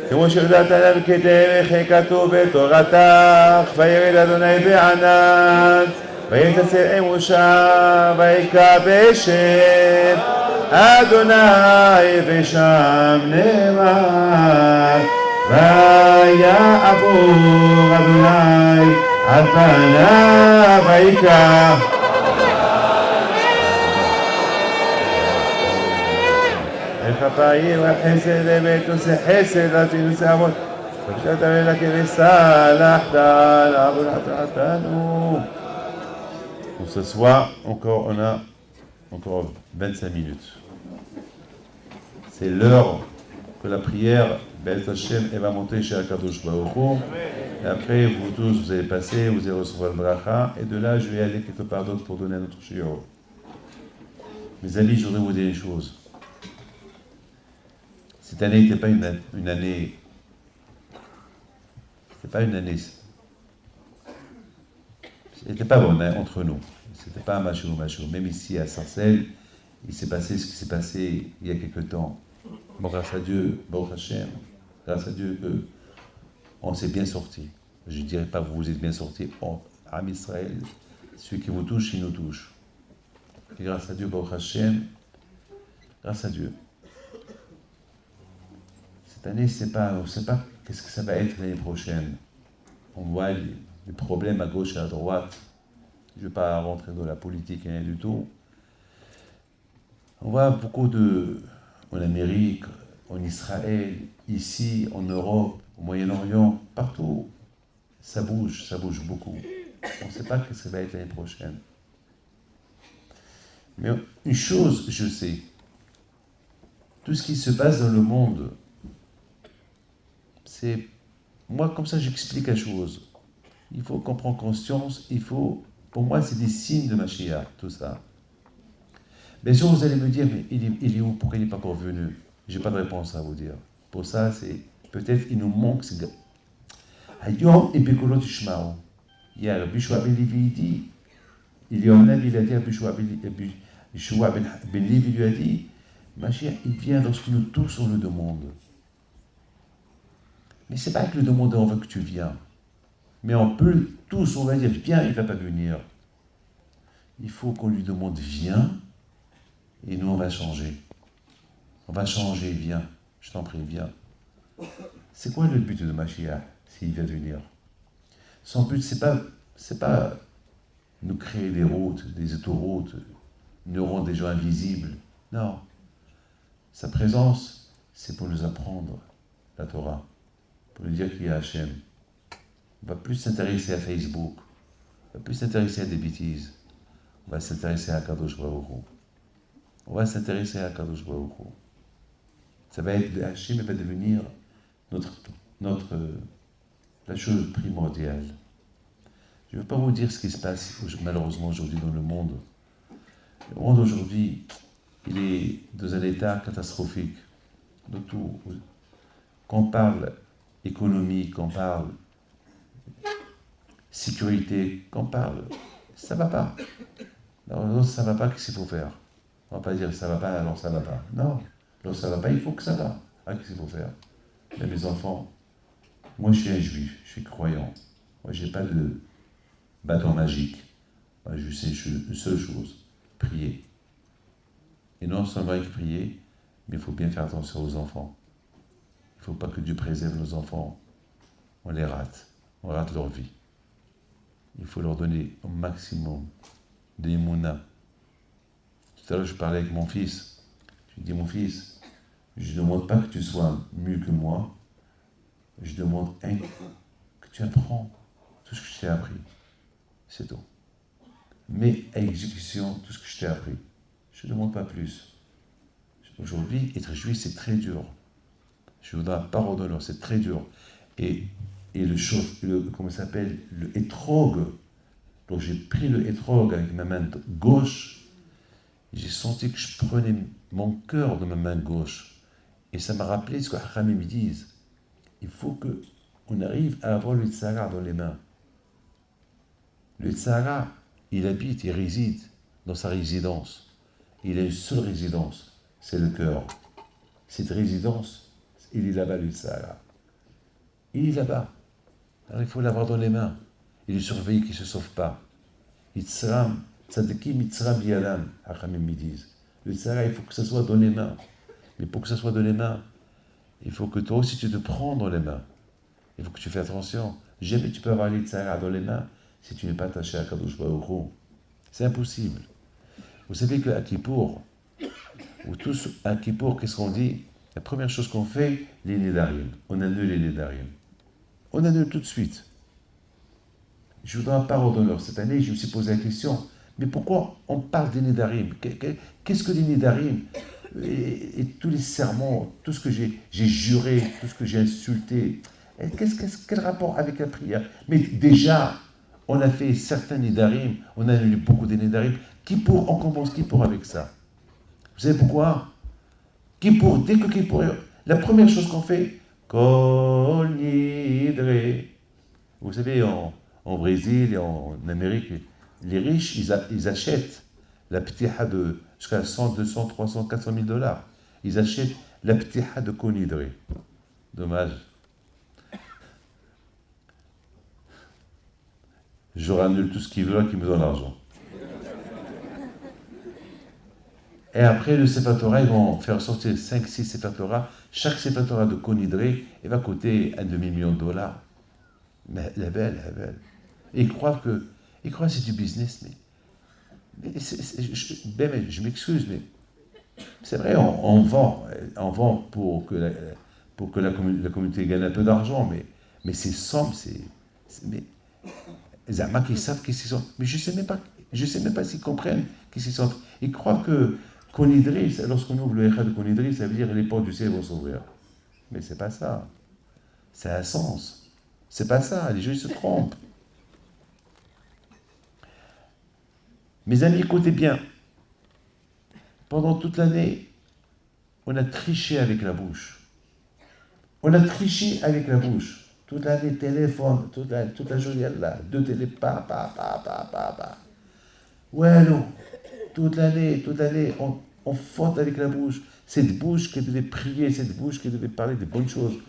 S1: כמו שיודעת עליו כתם, וכי כתוב בתורתך, וירד אדוני בענן, ויתצל אמושה, ויקרא בשם אדוני, ושם נאמר, ויעבור אדוני על פניו, ויקרא. חפאים וחסד אמת עושה חסד לתינוס העמוד ובשעת הלילה כבסלח דל עבודת עתנו. Donc ce soir, on a encore 25 minutes. C'est l'heure que la prière, Be'ez Hashem, elle va monter chez Akadosh Baruch Hu. Et après, vous tous, vous allez passer, vous allez recevoir le bracha. Et de là, je vais aller quelque part d'autre pour donner un autre shiur. Mes amis, je voudrais vous dire une chose. Cette année n'était pas une année. C'était pas une année. C'était pas bon hein, entre nous. C'était pas un macho. Même ici à Sarcelles, il s'est passé ce qui s'est passé il y a quelque temps. Bon, grâce à Dieu, Baruch Hashem, grâce à Dieu, on s'est bien sortis. Je ne dirais pas vous vous êtes bien sortis. Am Israël, celui qui vous touche, il nous touche. Et grâce à Dieu, Baruch Hashem, grâce à Dieu. Cette année, on ne sait pas qu'est-ce que ça va être l'année prochaine. On voit les problèmes à gauche et à droite. Je ne vais pas rentrer dans la politique, rien du tout. On voit beaucoup en Amérique, en Israël, ici, en Europe, au Moyen-Orient, partout. Ça bouge beaucoup. On ne sait pas ce que ça va être l'année prochaine. Mais une chose, je sais. Tout ce qui se passe dans le monde, c'est... Moi, comme ça, j'explique la chose. Il faut qu'on prenne conscience, pour moi, c'est des signes de Mashiach, tout ça. Bien sûr, vous allez me dire, mais il est où? Pourquoi il n'est pas encore venu? Je n'ai pas de réponse à vous dire. Pour ça, c'est peut-être il nous manque Hayom et Bekolot Ishmael. Il y a Rabbi Shua ben Levi, il dit, il y a un homme, il a dit, Rabbi Shua ben Levi lui a dit, Mashiach, il vient lorsque nous tous on le demande. Mais c'est pas que le demander on veut que tu viennes. Mais on peut tous, on va dire, viens, il ne va pas venir. Il faut qu'on lui demande, viens, et nous on va changer. On va changer, viens. Je t'en prie, viens. C'est quoi le but de Mashiach, s'il vient venir? Son but, c'est pas nous créer des routes, des autoroutes, nous rendre des gens invisibles. Non. Sa présence, c'est pour nous apprendre la Torah, pour nous dire qu'il y a Hachem. On va plus s'intéresser à Facebook, on va plus s'intéresser à des bêtises, on va s'intéresser à Kadosh Baruch Hu. On va s'intéresser à Kadosh Baruch Hu. Ça va être, Hachem va devenir la chose primordiale. Je ne veux pas vous dire ce qui se passe malheureusement aujourd'hui dans le monde. Le monde aujourd'hui, il est dans un état catastrophique. De tout. Qu'on parle économie, qu'on parle sécurité, qu'on parle, ça ne va pas. Alors, ça ne va pas, qu'est-ce qu'il faut faire? On ne va pas dire ça ne va pas, alors ça ne va pas. Non, alors ça ne va pas, il faut que ça va. Ah, qu'est-ce qu'il faut faire? Là, mes enfants, moi je suis un juif, je suis croyant. Moi je n'ai pas de bâton magique. Moi je sais une seule chose, prier. Et non seulement avec prier, mais il faut bien faire attention aux enfants. Il ne faut pas que Dieu préserve nos enfants. On les rate. On rate leur vie. Il faut leur donner au maximum d'émouna. Tout à l'heure, je parlais avec mon fils. Je lui dis, mon fils, je ne demande pas que tu sois mieux que moi. Je demande que tu apprends tout ce que je t'ai appris. C'est tout. Mets à exécution tout ce que je t'ai appris. Je ne demande pas plus. Aujourd'hui, être juif, c'est très dur. Je vous donne la parole d'honneur, c'est très dur. Et comment ça s'appelle, le hétrog. Donc j'ai pris le hétrog avec ma main gauche. J'ai senti que je prenais mon cœur de ma main gauche. Et ça m'a rappelé ce que Hachamim me disent. Il faut qu'on arrive à avoir le Tzara dans les mains. Le Tzara, il habite, il réside dans sa résidence. Il a une seule résidence, c'est le cœur. Cette résidence, il est là-bas, le Tzara. Il est là-bas. Alors il faut l'avoir dans les mains. Il est surveillé qu'il ne se sauve pas. Yitzram, tzadikim yitzram yadam, Hachamim me disent. Le Tzara, il faut que ça soit dans les mains. Mais pour que ça soit dans les mains, il faut que toi aussi tu te prends dans les mains. Il faut que tu fais attention. Jamais tu peux avoir les Tzara dans les mains si tu n'es pas attaché à Kadosh Baruch Hu. C'est impossible. Vous savez qu'à Kippour, à Kippour, qu'est-ce qu'on dit? La première chose qu'on fait, les Nédarim. On annule les Nédarim. On annule tout de suite. Je vous donne un parole d'honneur. Cette année, je me suis posé la question, mais pourquoi on parle des Nédarim? Qu'est-ce que les Nédarim et tous les serments, tout ce que j'ai juré, tout ce que j'ai insulté, quel rapport avec la prière? Mais déjà, on a fait certains Nédarim, on a annulé beaucoup des Nédarim. On commence Kippour avec ça. Vous savez pourquoi? Kippour, dès que Kippour, la première chose qu'on fait, Kol Nidre. Vous savez, en Brésil et en Amérique, les riches, ils achètent la ptiha de jusqu'à 100, 200, 300, 400 000 $. Ils achètent la ptiha de Kol Nidre. Dommage. Je annule tout ce qu'ils veulent, qu'ils me donnent l'argent. Et après, le Sefer Torah, ils vont faire sortir 5-6 Sefer Torah. Chaque Sefer Torah de Kol Nidre, il va coûter $1 demi-million. Mais la belle. Et ils croient que c'est du business, mais je m'excuse, mais c'est vrai, on vend pour que la communauté gagne un peu d'argent, mais ces sommes, mais les Amak, ils savent qu'est-ce qu'ils sont. Mais je ne sais même pas s'ils comprennent qu'est-ce qu'ils sont. Ils croient que Kol Nidre, lorsqu'on ouvre le Echad de Kol Nidre, ça veut dire que les portes du ciel vont s'ouvrir. Mais c'est pas ça. Ça a un sens. C'est pas ça. Les gens, ils se trompent. Mes amis, écoutez bien. Pendant toute l'année, on a triché avec la bouche. On a triché avec la bouche. Toute l'année, téléphone, toute la journée, là, deux télé, pa. Ouais, non. Toute l'année, on faute avec la bouche. Cette bouche qui devait prier, cette bouche qui devait parler de bonnes choses.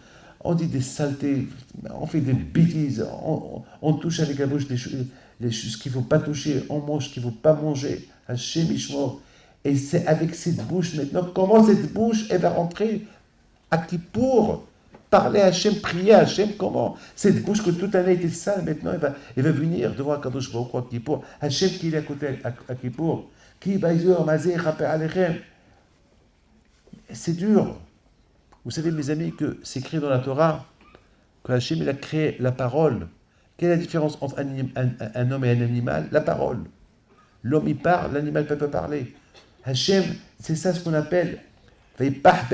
S1: On dit des saletés, on fait des bêtises, on touche avec la bouche les choses qu'il ne faut pas toucher, on mange ce qu'il ne faut pas manger. Hachem Ishmael. Et c'est avec cette bouche maintenant, comment cette bouche, elle va rentrer à Kippour, parler à Hachem, prier à Hachem, comment? Cette bouche que toute l'année était sale, maintenant, elle va venir devant Kadosh Baruch Hu à Kippour. Hachem qui est à côté à Kippour. Qui baïzur, mazé, rappel alechem. C'est dur. Vous savez, mes amis, que c'est écrit dans la Torah que Hachem, il a créé la parole. Quelle est la différence entre un homme et un animal? La parole. L'homme, il parle, l'animal ne peut pas parler. Hachem, c'est ça ce qu'on appelle Nishmat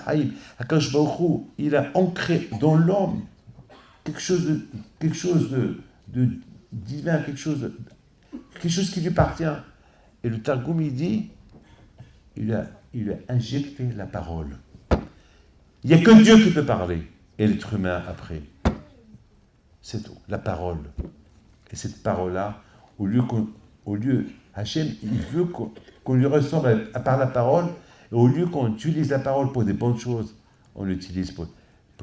S1: Haïm. Akash Baruch Hu, il a ancré dans l'homme quelque chose de divin, quelque chose qui lui appartient. Et le Targum, il dit, il a injecté la parole. Il n'y a que Dieu qui peut parler, et l'être humain après. C'est tout, la parole. Et cette parole-là, au lieu, Hachem, il veut qu'on lui ressemble par la parole, et au lieu qu'on utilise la parole pour des bonnes choses, on l'utilise pour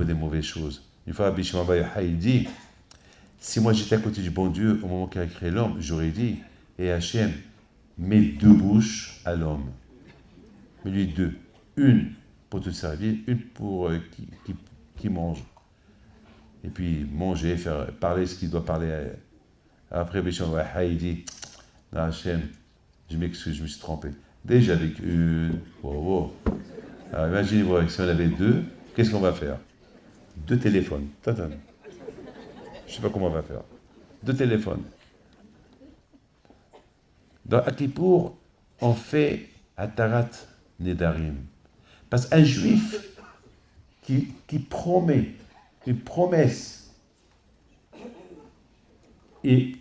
S1: des mauvaises choses. Une fois, Rabbi Shimon Bar Yochai, il dit, si moi j'étais à côté du bon Dieu au moment qu'il a créé l'homme, j'aurais dit, et Hachem, mets deux bouches à l'homme. Mets-lui deux. Une pour te servir, une pour qui mange. Et puis manger, faire parler ce qu'il doit parler. Après, Rabbi Shimon Bar Yochai, il dit, non, Hachem, je m'excuse, je me suis trompé. Déjà avec une. Alors imaginez-vous, si on avait deux, qu'est-ce qu'on va faire? Deux téléphones. Je ne sais pas comment on va faire. Deux téléphones. Dans Akipour, on fait Atarat Nedarim. Parce qu'un juif qui promet une promesse et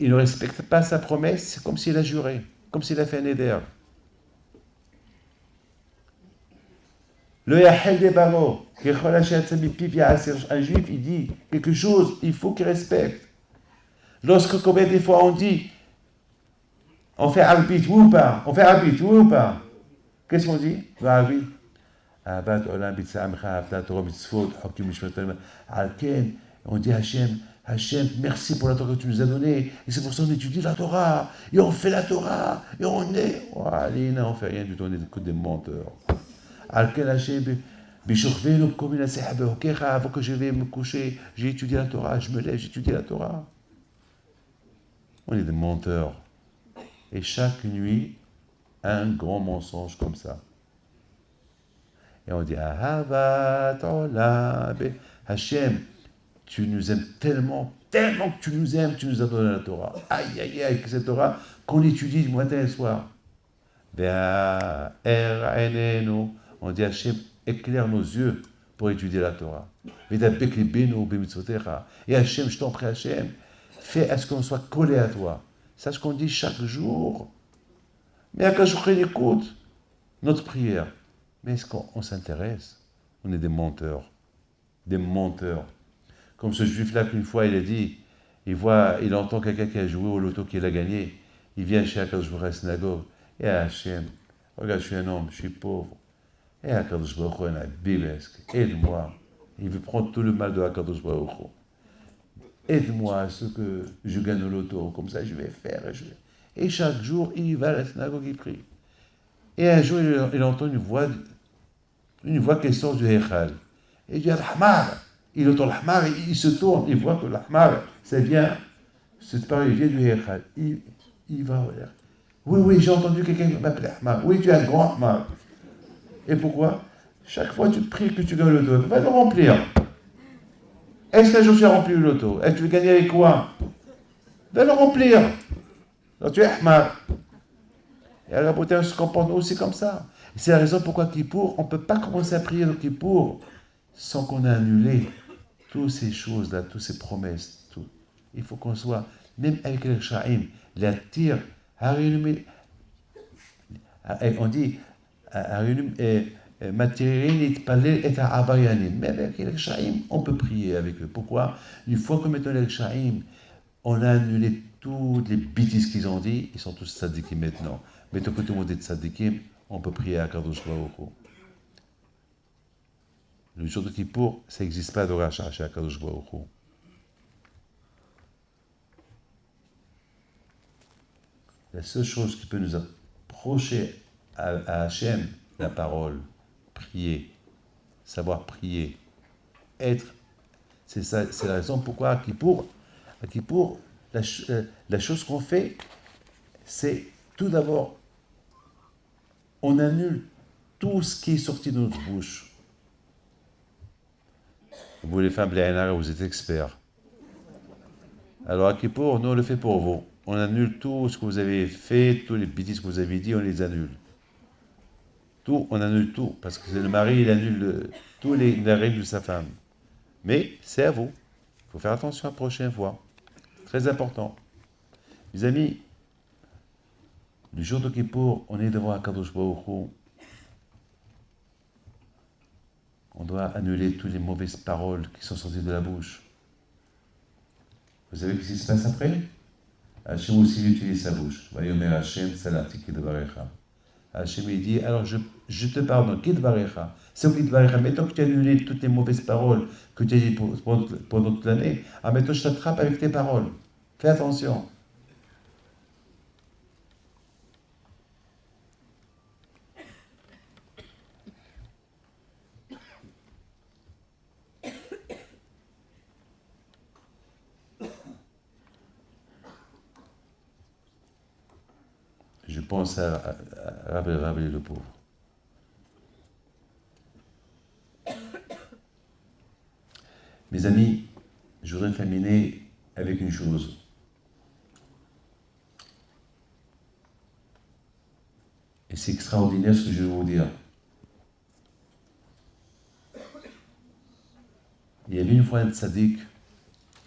S1: il ne respecte pas sa promesse, c'est comme s'il a juré, comme s'il a fait un éder. Le Yahel des Baro, un juif, il dit quelque chose, il faut qu'il respecte. Lorsque, combien des fois on dit, on fait arbitre, oui ou pas? On fait arbitre, oui ou pas? Qu'est-ce qu'on dit? On dit Hachem, merci pour la Torah que tu nous as donnée. Et c'est pour ça qu'on étudie la Torah. Et on fait la Torah. Et on est. Allez, non, on ne fait rien du tout. On est que des menteurs. Avant que je vais me coucher, j'ai étudié la Torah. Je me lève, j'étudie la Torah. On est des menteurs. Et chaque nuit, un grand mensonge comme ça. Et on dit Hachem, tu nous aimes tellement que tu nous aimes, tu nous as donné la Torah. Aïe, aïe, aïe, cette Torah qu'on étudie du matin et le soir. On dit Hachem, éclaire nos yeux pour étudier la Torah. Et Hachem, je t'en prie, Hachem, fais à ce qu'on soit collé à toi. C'est ce qu'on dit chaque jour. Mais à chaque jour, il écoute notre prière. Mais est-ce qu'on s'intéresse? On est des menteurs. Des menteurs. Comme ce juif-là qu'une fois, il a dit, il entend quelqu'un qui a joué au loto, qui l'a gagné. Il vient chez Akadosh Baruch Hu à la synagogue. Et Hachem, regarde, je suis un homme, je suis pauvre. Et Akadosh Baruch Hu, un bibesque. Aide-moi. Il veut prendre tout le mal de Akadosh Baruch Hu. Aide-moi à ce que je gagne au loto. Comme ça, je vais faire. Et chaque jour, il va à la synagogue, il prie. Et un jour, il entend une voix qui sort du Heichal. Et il dit Al-Hamar. Il entend l'Ahmar, il se tourne, il voit que l'Ahmar, c'est bien, cette parole vient du Heichal. Il va vers. Oui, j'ai entendu quelqu'un m'appeler Ahmar. Oui, tu es un grand Ahmar. Et pourquoi? Chaque fois tu pries que tu gagnes le loto, va le remplir. Est-ce qu'un jour tu as rempli le loto? Est-ce que tu veux gagner avec quoi? Va le remplir. Alors tu es Ahmar. Et alors, on se comporte aussi comme ça. Et c'est la raison pourquoi Kippour, on ne peut pas commencer à prier dans Kippour sans qu'on ait annulé toutes ces choses-là, toutes ces promesses. Tout. Il faut qu'on soit, même avec les Sha'im, la tire, on dit, Même avec les Shaim, on peut prier avec eux. Pourquoi? Une fois qu'on met les Shaim, on a annulé toutes les bêtises qu'ils ont dit, ils sont tous tzadikim maintenant. Mais tant que tout le monde est tzadikim, on peut prier à Kadosh Baruch Hu. Le jour de Kippour, ça n'existe pas de rachat chez Kadosh Baruch Hu. La seule chose qui peut nous approcher à Hachem, la parole, prier, savoir prier, être, c'est ça, c'est la raison pourquoi à Kippour, la chose qu'on fait, c'est tout d'abord, on annule tout ce qui est sorti de notre bouche. Vous les femmes, vous êtes experts. Alors à Kippour, nous on le fait pour vous. On annule tout ce que vous avez fait, tous les bêtises que vous avez dit, on les annule. Tout, on annule tout, parce que le mari, il annule tous les règles de sa femme. Mais c'est à vous. Il faut faire attention la prochaine fois. Très important. Mes amis, le jour de Kippour, on est devant Akadosh Baruch Hu. On doit annuler toutes les mauvaises paroles qui sont sorties de la bouche. Vous savez ce qui se passe après? Hachem aussi utilise sa bouche. Vayomer Hachem, salati kidvarecha. Hachem il dit, alors je te pardonne, kidvarecha. C'est kidvarecha. Maintenant que tu as annulé toutes les mauvaises paroles que tu as dit pendant toute l'année, maintenant je t'attrape avec tes paroles. Fais attention. Je pense à Rabbi le pauvre. Mes amis, je voudrais terminer avec une chose. Et c'est extraordinaire ce que je vais vous dire. Il y avait une fois un tzaddik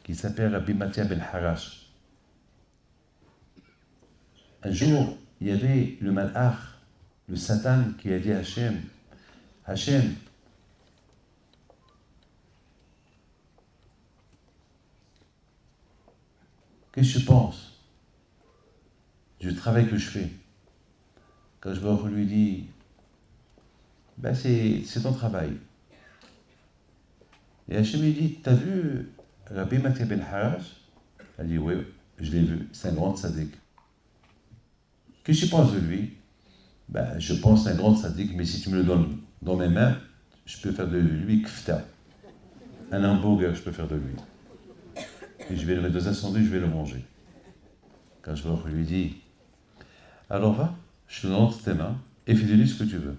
S1: qui s'appelle Rabbi Matia Ben Harash. Un jour, il y avait le malach, le Satan, qui a dit à Hachem, Hachem, qu'est-ce que tu penses du travail que je fais? Quand je lui dis, ben c'est ton travail. Et Hachem lui dit, t'as vu Rabbi Matia Ben Harash? Elle dit, oui, je l'ai vu, c'est un grand tzaddik. Qu'est-ce que tu penses de lui? Ben, je pense un grand tzaddik, mais si tu me le donnes dans mes mains, je peux faire de lui kfta. Un hamburger, je peux faire de lui. Et je vais le mettre dans un sandwich, je vais le manger. Quand je lui dis, alors va, je te donne entre tes mains et fais de lui ce que tu veux.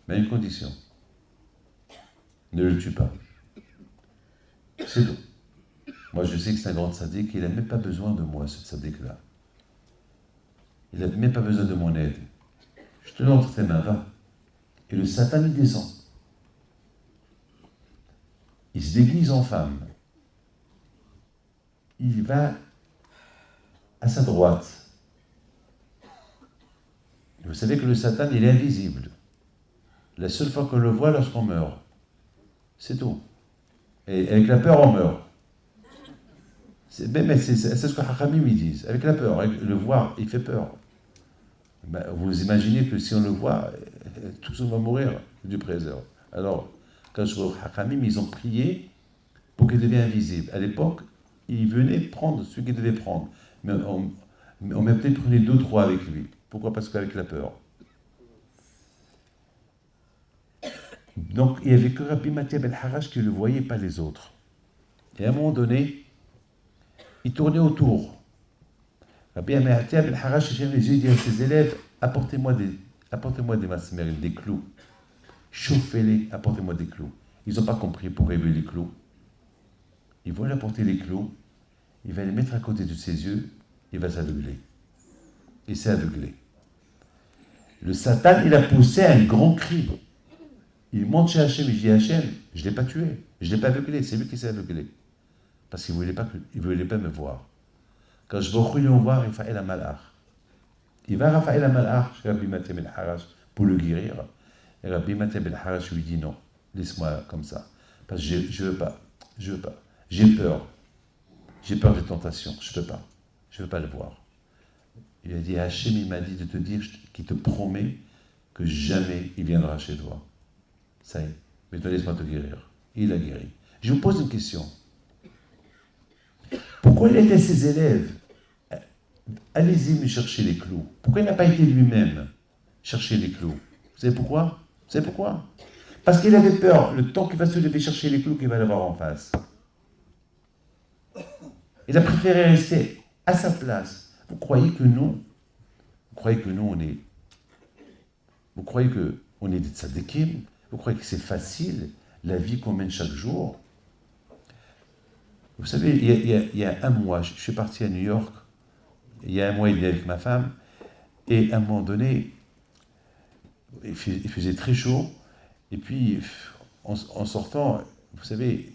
S1: Mais à une condition. Ne le tue pas. C'est tout. Moi, je sais que c'est un grand tzaddik, il n'a même pas besoin de moi, ce tzaddik-là. Il n'a même pas besoin de mon aide. Je te donne entre tes mains, va. Et le Satan, il descend. Il se déguise en femme. Il va à sa droite. Et vous savez que le Satan, il est invisible. La seule fois qu'on le voit, lorsqu'on meurt. C'est tout. Et avec la peur, on meurt. C'est ce que Hachamim ils disent. Avec la peur, avec le voir, il fait peur. Ben, vous imaginez que si on le voit, tout le monde va mourir du présent. Alors, quand je vois Hachamim, ils ont prié pour qu'il devienne invisible. À l'époque, ils venaient prendre ce qu'ils devaient prendre. Mais on m'a peut-être pris 2, 3 avec lui. Pourquoi? Parce qu'avec la peur. Donc, il n'y avait que Rabbi Matia Ben Harash qui ne le voyait, pas les autres. Et à un moment donné, il tournait autour. Rabbi Matia Ben Harash, il ferme les yeux et dit à ses élèves, apportez-moi des massemères, des clous. Chauffez-les, apportez-moi des clous. Ils n'ont pas compris pourquoi il veut les clous. Ils vont lui apporter les clous, il va les mettre à côté de ses yeux, il va s'aveugler. Il s'est aveuglé. Le Satan, il a poussé un grand cri. Il monte chez Hachem, il dit Hachem, je ne l'ai pas tué, je ne l'ai pas aveuglé, c'est lui qui s'est aveuglé. Parce qu'il ne voulait pas me voir. Quand je vais au lui voir Raphaël Amalach. Il va Raphaël Amalach chez Rabbi Matia Ben Harash pour le guérir. Et Rabbi Mathieu Ben Harash lui dit non, laisse-moi comme ça. Parce que je veux pas. J'ai peur. J'ai peur des tentations. Je veux pas le voir. Il a dit, Hachem, il m'a dit de te dire qu'il te promet que jamais il viendra chez toi. Ça y est, mais laisse-moi te guérir. Il a guéri. Je vous pose une question. Pourquoi il était ses élèves? Allez-y me chercher les clous. Pourquoi il n'a pas été lui-même chercher les clous? Vous savez pourquoi? Parce qu'il avait peur, le temps qu'il va se lever chercher les clous qu'il va l'avoir en face. Il a préféré rester à sa place. Vous croyez que nous, on est des tzadikim? Vous croyez que c'est facile, la vie qu'on mène chaque jour? Vous savez, il y a un mois, je suis parti à New York, il y a un mois, il est avec ma femme, et à un moment donné, il faisait très chaud, et puis, en sortant, vous savez,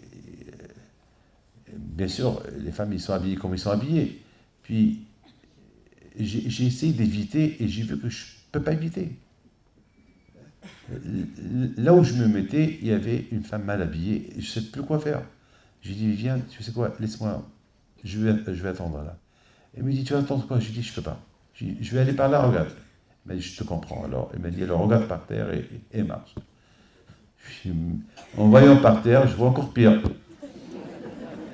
S1: bien sûr, les femmes, ils sont habillées comme ils sont habillés. Puis, j'ai essayé d'éviter, et j'ai vu que je ne peux pas éviter. Là où je me mettais, il y avait une femme mal habillée, et je ne sais plus quoi faire. J'ai dit, viens, tu sais quoi, laisse-moi, je vais attendre là. Elle me dit, tu vas attendre quoi? Je dis, je ne peux pas. Je dis, je vais aller par là, regarde. Elle m'a dit, je te comprends. Alors, elle m'a dit, alors regarde par terre et marche. Puis, en voyant par terre, je vois encore pire.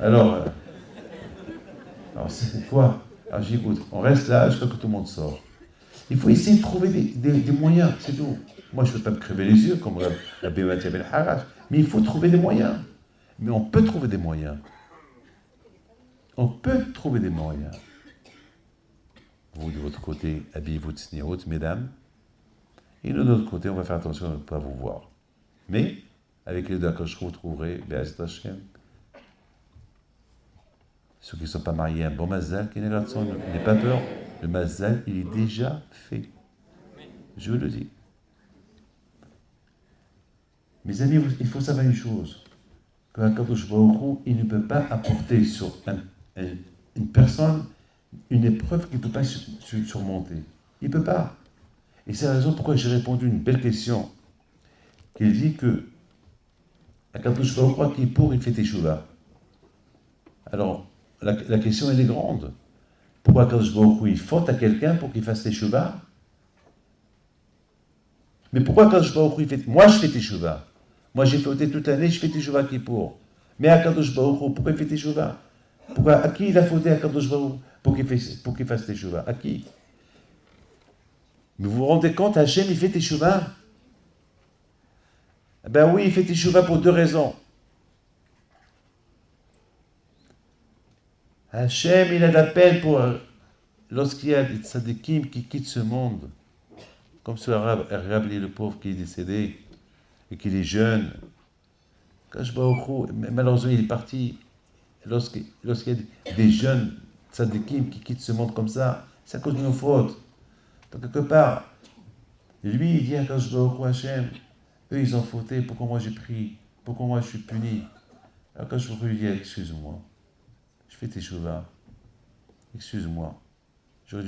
S1: Alors c'est quoi? Alors j'écoute, on reste là jusqu'à ce que tout le monde sort. Il faut essayer de trouver des moyens, c'est tout. Moi, je ne veux pas me crever les yeux, comme Rabbi Mathieu Ben Harash, mais il faut trouver des moyens. Mais on peut trouver des moyens. Vous, de votre côté, habillez-vous de tsniout, mesdames. Et de notre côté, on va faire attention à ne pas vous voir. Mais, avec les deux que je vous trouverez, Be'ezrat Hashem, ceux qui ne sont pas mariés, un bon mazal, qui n'aient pas peur. Le mazal, il est déjà fait. Je vous le dis. Mes amis, il faut savoir une chose. Que Akadosh Baruch Hu, il ne peut pas apporter sur une personne une épreuve qu'il ne peut pas surmonter. Il ne peut pas. Et c'est la raison pourquoi j'ai répondu une belle question. Qu'il dit que Akadosh Baruch Hu, qui est pour, il fait teshuva. Alors, la question, elle est grande. Pourquoi Akadosh Baruch Hu, il faute à quelqu'un pour qu'il fasse teshuva? Mais pourquoi Akadosh Baruch Hu, il fait... Moi, je fais teshuva. Moi, j'ai fauté toute l'année, je fais teshuva qui pour. Mais Akadosh Baruch Hu, pourquoi il fait teshuva? Pourquoi? À qui il a fauté Akadosh Baruch Hu pour qu'il fasse teshuva? À qui? Mais vous vous rendez compte, Hachem, il fait teshuva? Ben oui, il fait teshuva pour deux raisons. Hachem, il a de la peine pour lorsqu'il y a des tzadikim qui quittent ce monde, comme ce Rabbi le pauvre qui est décédé et qu'il est jeune. Malheureusement, il est parti. Lorsqu'il y a des jeunes tzadikim qui quittent ce monde comme ça, c'est à cause de nos fautes. Donc, quelque part, lui, il dit à Kadosh Baruch Hu, Hachem, eux, ils ont fauté, pourquoi moi j'ai pris? Pourquoi moi je suis puni? Alors, Kadosh Baruch Hu lui dit, excuse-moi. Je fais teshuva. Excuse-moi. J'aurais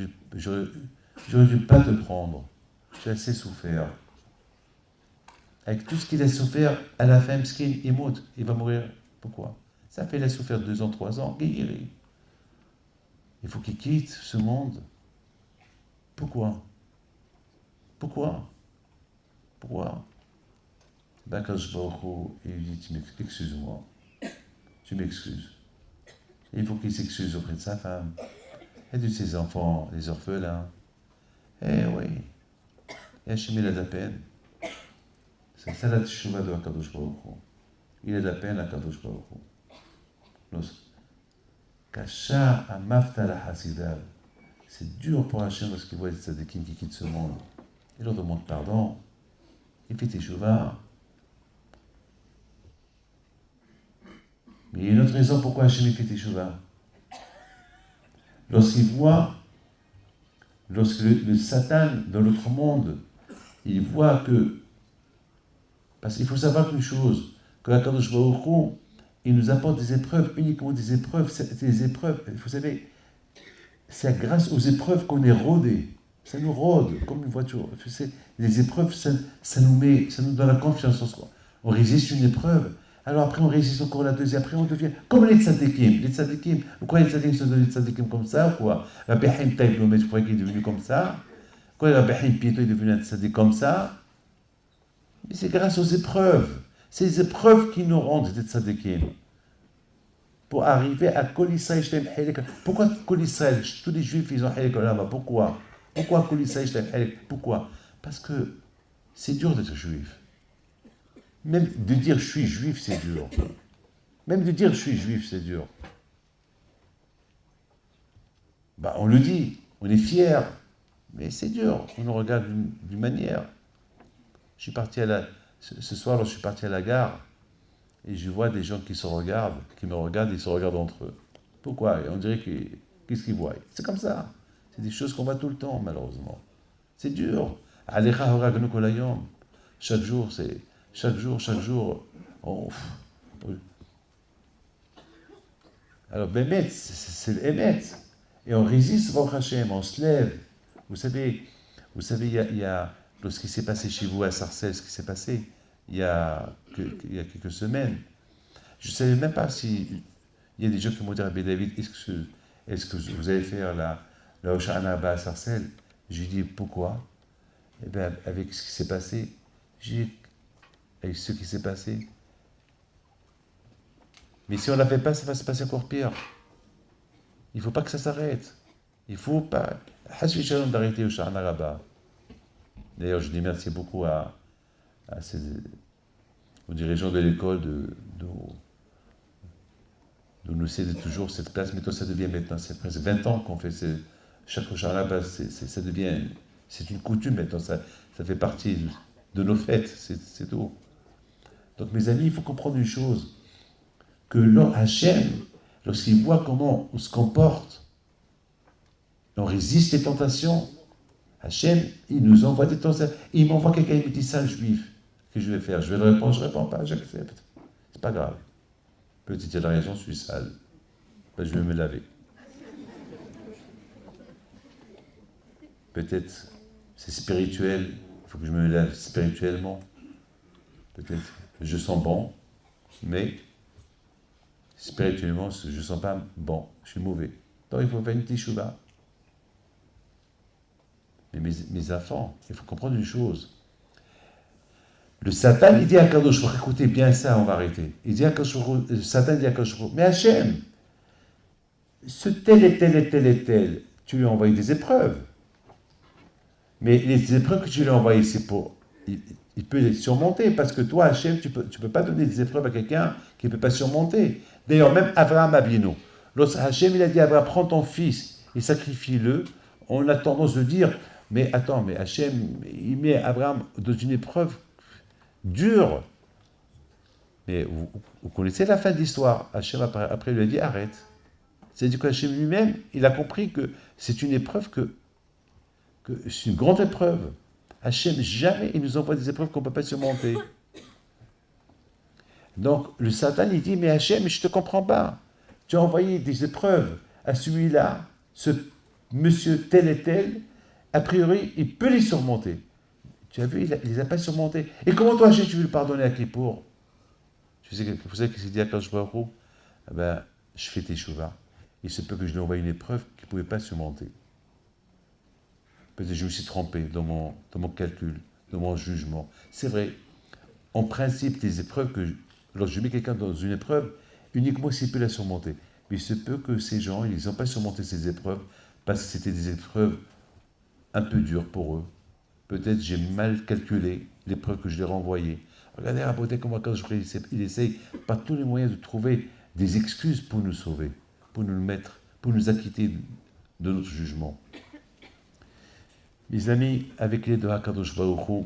S1: dû pas te prendre. J'ai assez souffert. Avec tout ce qu'il a souffert, à la fin, il va mourir. Pourquoi? Ça fait, il a souffert 2 ans, 3 ans. Il faut qu'il quitte ce monde. Pourquoi? Ben, quand je vois il dit, excuse-moi. Tu m'excuses. Il faut qu'il s'excuse auprès de sa femme et de ses enfants, les orphelins. Eh oui, et Hachem, il a de la peine. C'est ça la teshuva de Akadosh Baruch Hu. Il a de la peine à Akadosh Baruch Hu. Kasha amaftala hasidav. C'est dur pour Hachem lorsqu'il voit des tzadikim qui quittent ce monde. Il leur demande pardon. Il fait teshuva. Mais il y a une autre raison pourquoi Hachem fait teshuva. Lorsque le Satan, dans l'autre monde, il voit que... Parce qu'il faut savoir qu'une chose, que la Kadosh Baruch Hu, il nous apporte des épreuves, uniquement des épreuves. Vous savez, c'est grâce aux épreuves qu'on est rodé. Ça nous rôde comme une voiture. Tu sais, les épreuves, ça nous donne la confiance en soi. On résiste une épreuve, alors après on résiste encore la deuxième, après on devient comme les tzadikim. Les tzadikim, pourquoi les tzadikim sont devenus des tzadikim comme ça, quoi? Rabbi Haim Taïb Lomet, je crois qu'il est devenu comme ça. Pourquoi Rabbi Haim Pieto est devenu un tzadik comme ça? Mais c'est grâce aux épreuves. C'est les épreuves qui nous rendent des tzadikim. Pour arriver à Kol Israël Shlem Helek. Pourquoi Kol Israël, tous les juifs, ils ont Helek Olama? Pourquoi? Pourquoi Kol Israël Shlem Helek? Pourquoi? Parce que c'est dur d'être juif. Même de dire je suis juif, c'est dur. Même de dire je suis juif, c'est dur. Bah, on le dit, on est fier, mais c'est dur. On nous regarde d'une manière. Je suis parti ce soir, je suis parti à la gare et je vois des gens qui se regardent, qui me regardent, ils se regardent entre eux. Pourquoi? Et on dirait qu'est-ce qu'ils voient? C'est comme ça. C'est des choses qu'on voit tout le temps, malheureusement. C'est dur. Alecha horagnu kol hayom. Chaque jour, alors, Bémet, c'est l'Emet. Et on résiste, Baruch Hashem, on se lève. Vous savez, il y a lorsqu'il s'est passé chez vous à Sarcelles, ce qui s'est passé il y a quelques semaines, je ne savais même pas si. Il y a des gens qui m'ont dit, Rabbi David, est-ce que vous allez faire la Hoshana Abba à Sarcelles? Je lui ai dit, pourquoi? Eh bien, avec ce qui s'est passé, avec ce qui s'est passé. Mais si on ne la fait pas, ça va se passer encore pire. Il ne faut pas que ça s'arrête. Il ne faut pas. Hasbi Shalom d'arrêter Hoshana Abba. D'ailleurs, je dis merci beaucoup aux dirigeants de l'école de nous céder toujours cette place. Maintenant, ça devient c'est presque 20 ans qu'on fait chaque Hoshana Abba, ça devient, c'est une coutume maintenant, ça fait partie de nos fêtes, c'est tout. Donc, mes amis, il faut comprendre une chose, que Hachem, lorsqu'il voit comment on se comporte, on résiste les tentations, Hachem, il nous envoie des tentations. Il m'envoie quelqu'un, il me dit, sale juif, que je vais faire? Je vais le répondre, je ne réponds pas, j'accepte. C'est pas grave. Peut-être il a raison, je suis sale. Ben, je vais me laver. Peut-être c'est spirituel, il faut que je me lave spirituellement. Peut-être je sens bon, mais spirituellement, je ne sens pas bon, je suis mauvais. Donc il faut faire une teshuva. Mais mes enfants, il faut comprendre une chose. Le Satan, il dit à Kadosh Baruch Hu, écoutez bien ça, on va arrêter. Il dit à Kadosh Baruch Hu, Satan dit à Kadosh Baruch Hu, mais Hachem, ce tel et tel et tel et tel, tu lui as envoyé des épreuves. Mais les épreuves que tu lui as envoyées, c'est pour... Il peut les surmonter, parce que toi, Hachem, tu peux pas donner des épreuves à quelqu'un qui ne peut pas surmonter. D'ailleurs, même Abraham Abino, lorsque Hachem, il a dit à Abraham, prends ton fils et sacrifie-le, on a tendance de dire, mais attends, mais Hachem, il met Abraham dans une épreuve dure. Mais vous connaissez la fin de l'histoire. Hachem, après, lui a dit, arrête. C'est-à-dire qu'Hachem lui-même, il a compris que c'est une épreuve que c'est une grande épreuve. Hachem, jamais il nous envoie des épreuves qu'on ne peut pas surmonter. Donc, le Satan, il dit, mais Hachem, je ne te comprends pas. Tu as envoyé des épreuves à celui-là, ce monsieur tel et tel, a priori, il peut les surmonter. Tu as vu, il ne les a pas surmontés. Et comment toi, Hachem, tu veux le pardonner à Kippour? Vous savez ce qu'il s'est dit à Kadosh Baruch Hu? Eh ben, je fais teshuva. Il se peut que je lui envoie une épreuve qu'il ne pouvait pas surmonter. Peut-être que je me suis trompé dans mon calcul, dans mon jugement. C'est vrai. En principe, les épreuves, lorsque je mets quelqu'un dans une épreuve, uniquement s'il peut la surmonter. Mais il se peut que ces gens, ils n'ont pas surmonté ces épreuves parce que c'était des épreuves un peu dures pour eux. Peut-être j'ai mal calculé l'épreuve que je leur ai envoyée. Regardez, rapportez comment quand il essaye par tous les moyens de trouver des excuses pour nous sauver, pour nous acquitter de notre jugement. Mes amis, avec l'aide de HaKadosh Baruch Hu,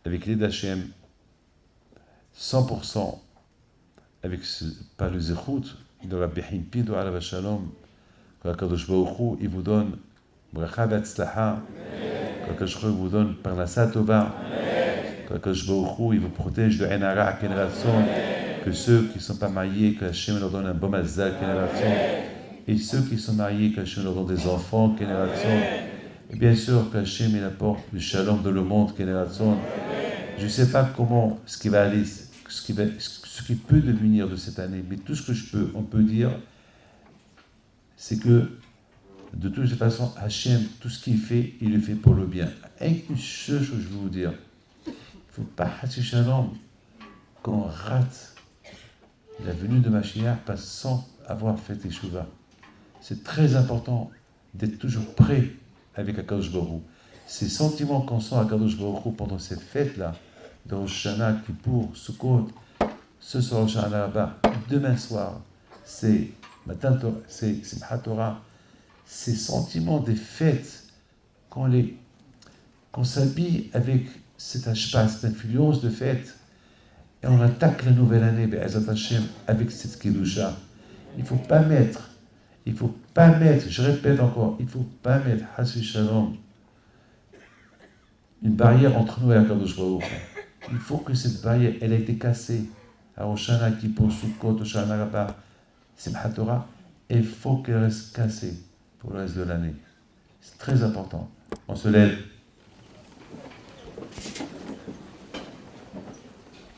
S1: avec l'aide d'Hachem, 100%, par le Zechut de Rabbi Himpido Alav Shalom, que HaKadosh Baruch Hu, il vous donne bracha v'atzlacha, que HaKadosh Baruch Hu vous donne parnasa tova, que HaKadosh Baruch Hu, il vous protège de ein hara ken ratson, que ceux qui ne sont pas mariés, que Hachem leur donne un bon mazal ken ratson, et ceux qui sont mariés, que Hachem leur donne des enfants ken ratson, Et bien sûr qu'Hachem il apporte le shalom dans le monde, qu'est la zone. Je ne sais pas comment, ce qui va aller, ce qui peut devenir de cette année, mais tout ce que on peut dire, c'est que de toute façon, Hachem, tout ce qu'il fait, il le fait pour le bien. Et une seule chose que je veux vous dire, il ne faut pas, Shalom, qu'on rate la venue de Mashiach sans avoir fait Teshuvah. C'est très important d'être toujours prêt avec Akadosh Baruch Hu. Ces sentiments qu'on sent à Akadosh Baruch Hu pendant cette fête-là, de Rosh Hashanah, Kippour, Sukkot, ce soir Rosh Hashanah là-bas, demain soir, c'est Matan Torah, c'est Simchat Torah, ces sentiments des fêtes, qu'on s'habille avec cette ashpa, cette influence de fête, et on attaque la nouvelle année, Be'ezat Hashem, avec cette Kedusha. Il ne faut pas mettre, je répète encore, il ne faut pas mettre, Hasbi Shalom, une barrière entre nous et Akadosh Baruch Hu. Il faut que cette barrière, elle a été cassée. À Rosh Hashanah, Kippour, Sukkot, Rosh Hashanah Rabbah, Simchat Torah, et il faut qu'elle reste cassée pour le reste de l'année. C'est très important. On se lève.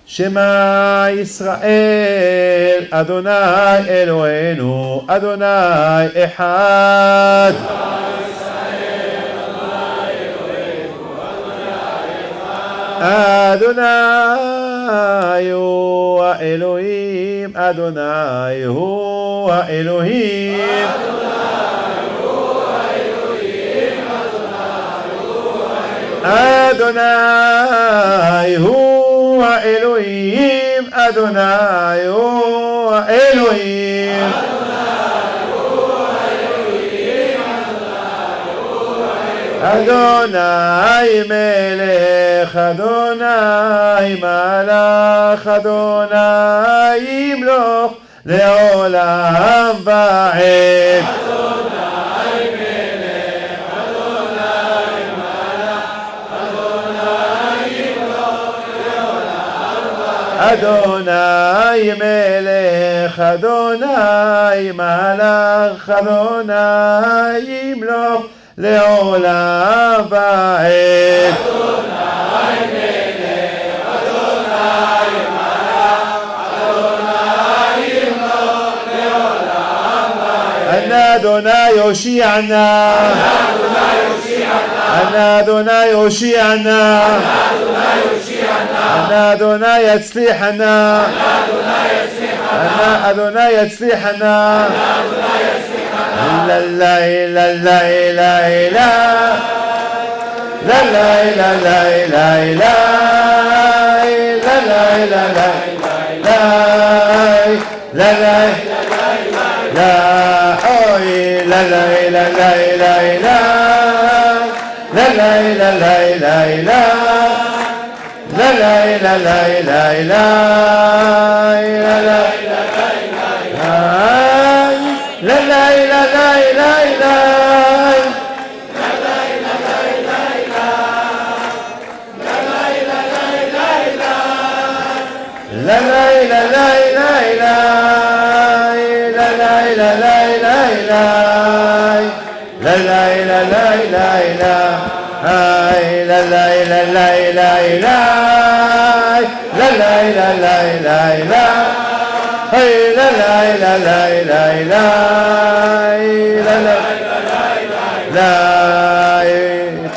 S1: Shema Yisrael, Adonai Eloheinu, Adonai Echad. Adonai hu Elohim, Adonai hu Elohim. Adonai hu Elohim, Adonai hu Elohim. Adonai melech, Adonai malach, Adonai yimloch le'olam va'ed. Adonai melech, Adonai malach, Adonai yimloch le'olam va'ed. Adonai melech, Adonai malach, Adonai yimloch le'olam va'ed. Adonai yoshi'ana, Adonai yoshi'ana, Adonai yatzlichana, Adonai yatzlichana, la la la la la la, la la la la la la, la la la la la, la la la, oh la la la la la la, la la la la la la. La la la la la la la la la la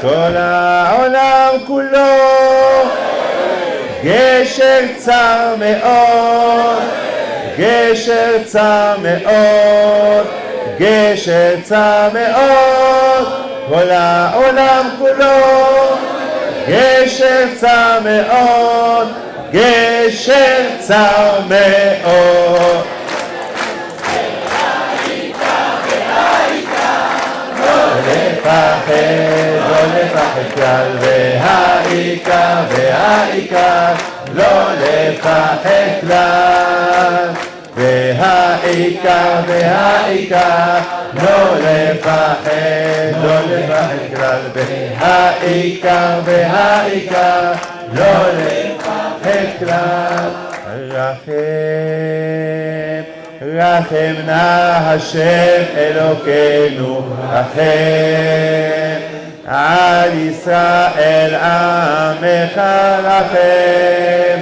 S1: כל העולם כולו גשר צר מאוד, גשר צר מאוד, גשר צר מאוד, כל העולם כולו גשר צר מאוד, גשר צר מאוד. לא לפחד כלל, והעיקר, והעיקר, לא לפחד כלל, והעיקר, והעיקר, לא לפחד, לא לפחד כלל, והעיקר, והעיקר, לא לפחד כלל. רחם נא השם אלוקינו, רחם על ישראל עמך רחם,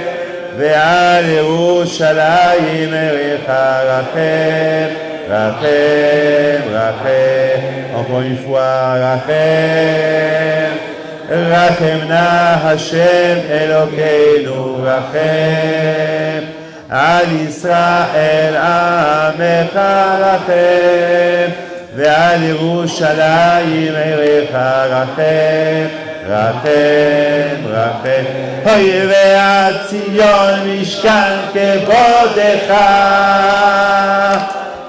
S1: ועל ירושלים עריך רחם, רחם, רחם, encore une fois, רחם, רחם נא השם אלוקינו, רחם, על ישראל עמך רחם, ועל ירושלים עריך רחם, רחם, רחם. אוי ועד ציון משכן כבודך,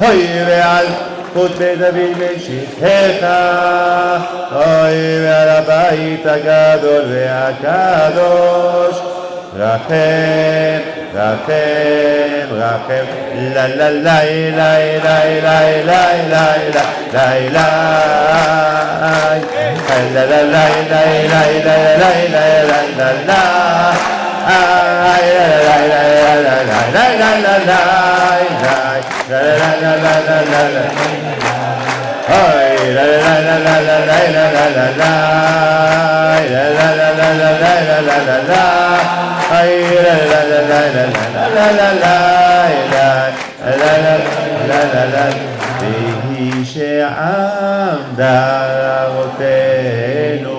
S1: אוי ועל חוט בית דוד משכנך, אוי ועל הבית הגדול והקדוש, רחם, רחם, רחם. לה לה לה לה לה לה לה לה לה לה והיא שעמדה לאבותינו,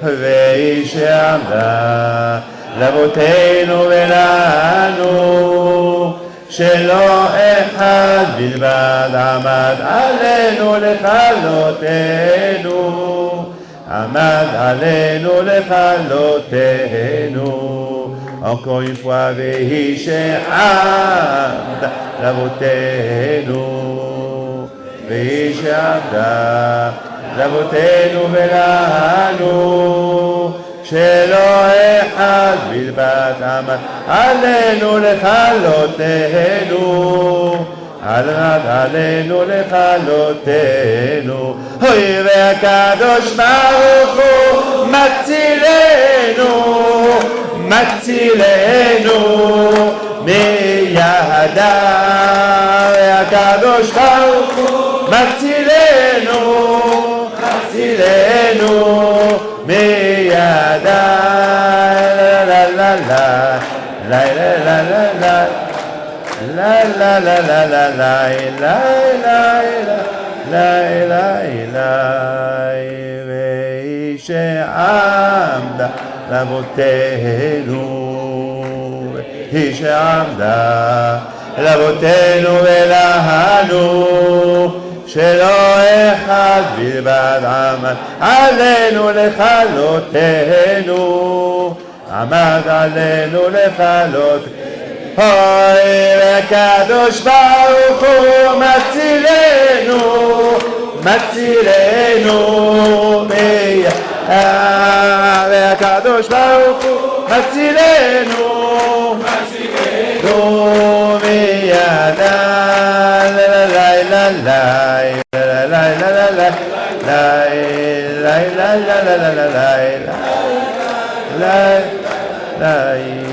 S1: והיא שעמדה לאבותינו ולנו, שלא אחד בלבד עמד עלינו לכלותנו, עמד עלינו לכלותנו. encore une fois, והיא שעמדה לאבותינו, והיא שעמדה לאבותינו ולנו, שלא אחד בלבד עמד עלינו לכלותנו, עמד עלינו לכלותנו. אוי והקדוש ברוך הוא מצילנו, מצילנו מידה, והקדוש ברוך הוא מצילנו, מצילנו מידה. לה לה לה לה לה לה לה לה לה לה לה לה לה לה. והיא שעמדה לאבותינו, היא שעמדה לאבותינו ולנו, שלא אחד בלבד עמד עלינו לכלותנו, עמד עלינו לכלותנו. אוי והקדוש ברוך הוא מצילנו, מצילנו והקדוש ברוך הוא מצילנו, מצילנו מידה. לה לה לה לה לה לה לה.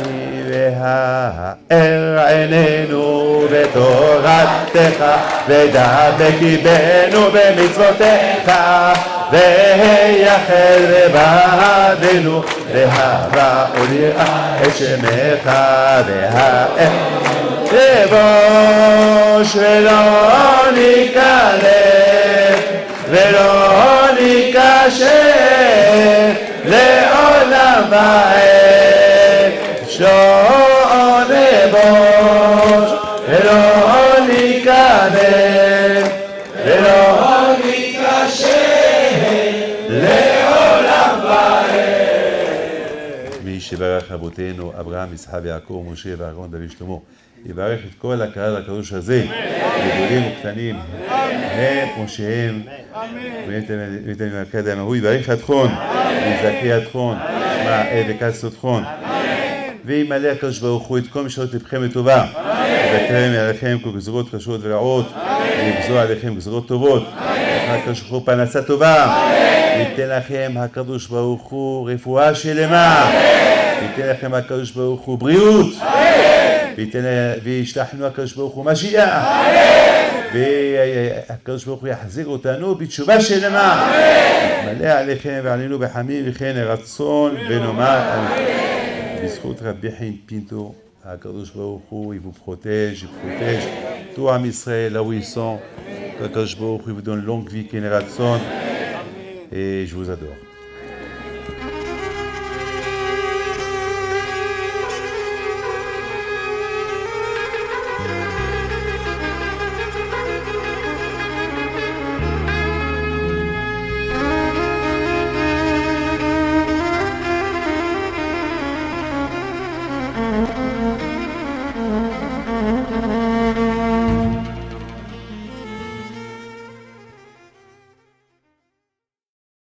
S1: והאר עינינו בתורתך, ודבק ליבנו במצוותיך, ויחל בבעדנו להבא וליראה את שמך, והאר לבוש ולא ניכלב ולא ניכשל לעולם ועד, שלא נבוש ולא ניכלב ולא ניכשל לעולם ועד. מי שברך אבותינו אברהם, יצחק ויעקב, משה ואהרון, דוד ושלמה, יברך את כל הקהל הקדוש הזה, גדולים וקטנים, הם כמו שהם, ויתן מהקדם, הוא יברך אתכון, ויזכה אתכון, וקץ אתכון, וימלא הקדוש ברוך הוא את כל משאלות לבכם לטובה, ויבטרם מעליכם כל גזרות קשות ורעות, ויגזור עליכם גזרות טובות, הקדוש ברוך הוא פרנסה טובה, ויתן לכם הקדוש ברוך הוא רפואה שלמה, ויתן לכם הקדוש ברוך הוא בריאות, וישלח לנו הקדוש ברוך הוא משיח. והקדוש ברוך הוא יחזיר אותנו בתשובה שלמה. מלא עליכם ועלינו בחמים וכן רצון ונאמר בזכות רבי חיים פינטו, הקדוש ברוך הוא, il vous protège, tout עם ישראל, là où ils sont, הקדוש ברוך הוא vous donne longue vie, כן רצון, et je vous adore.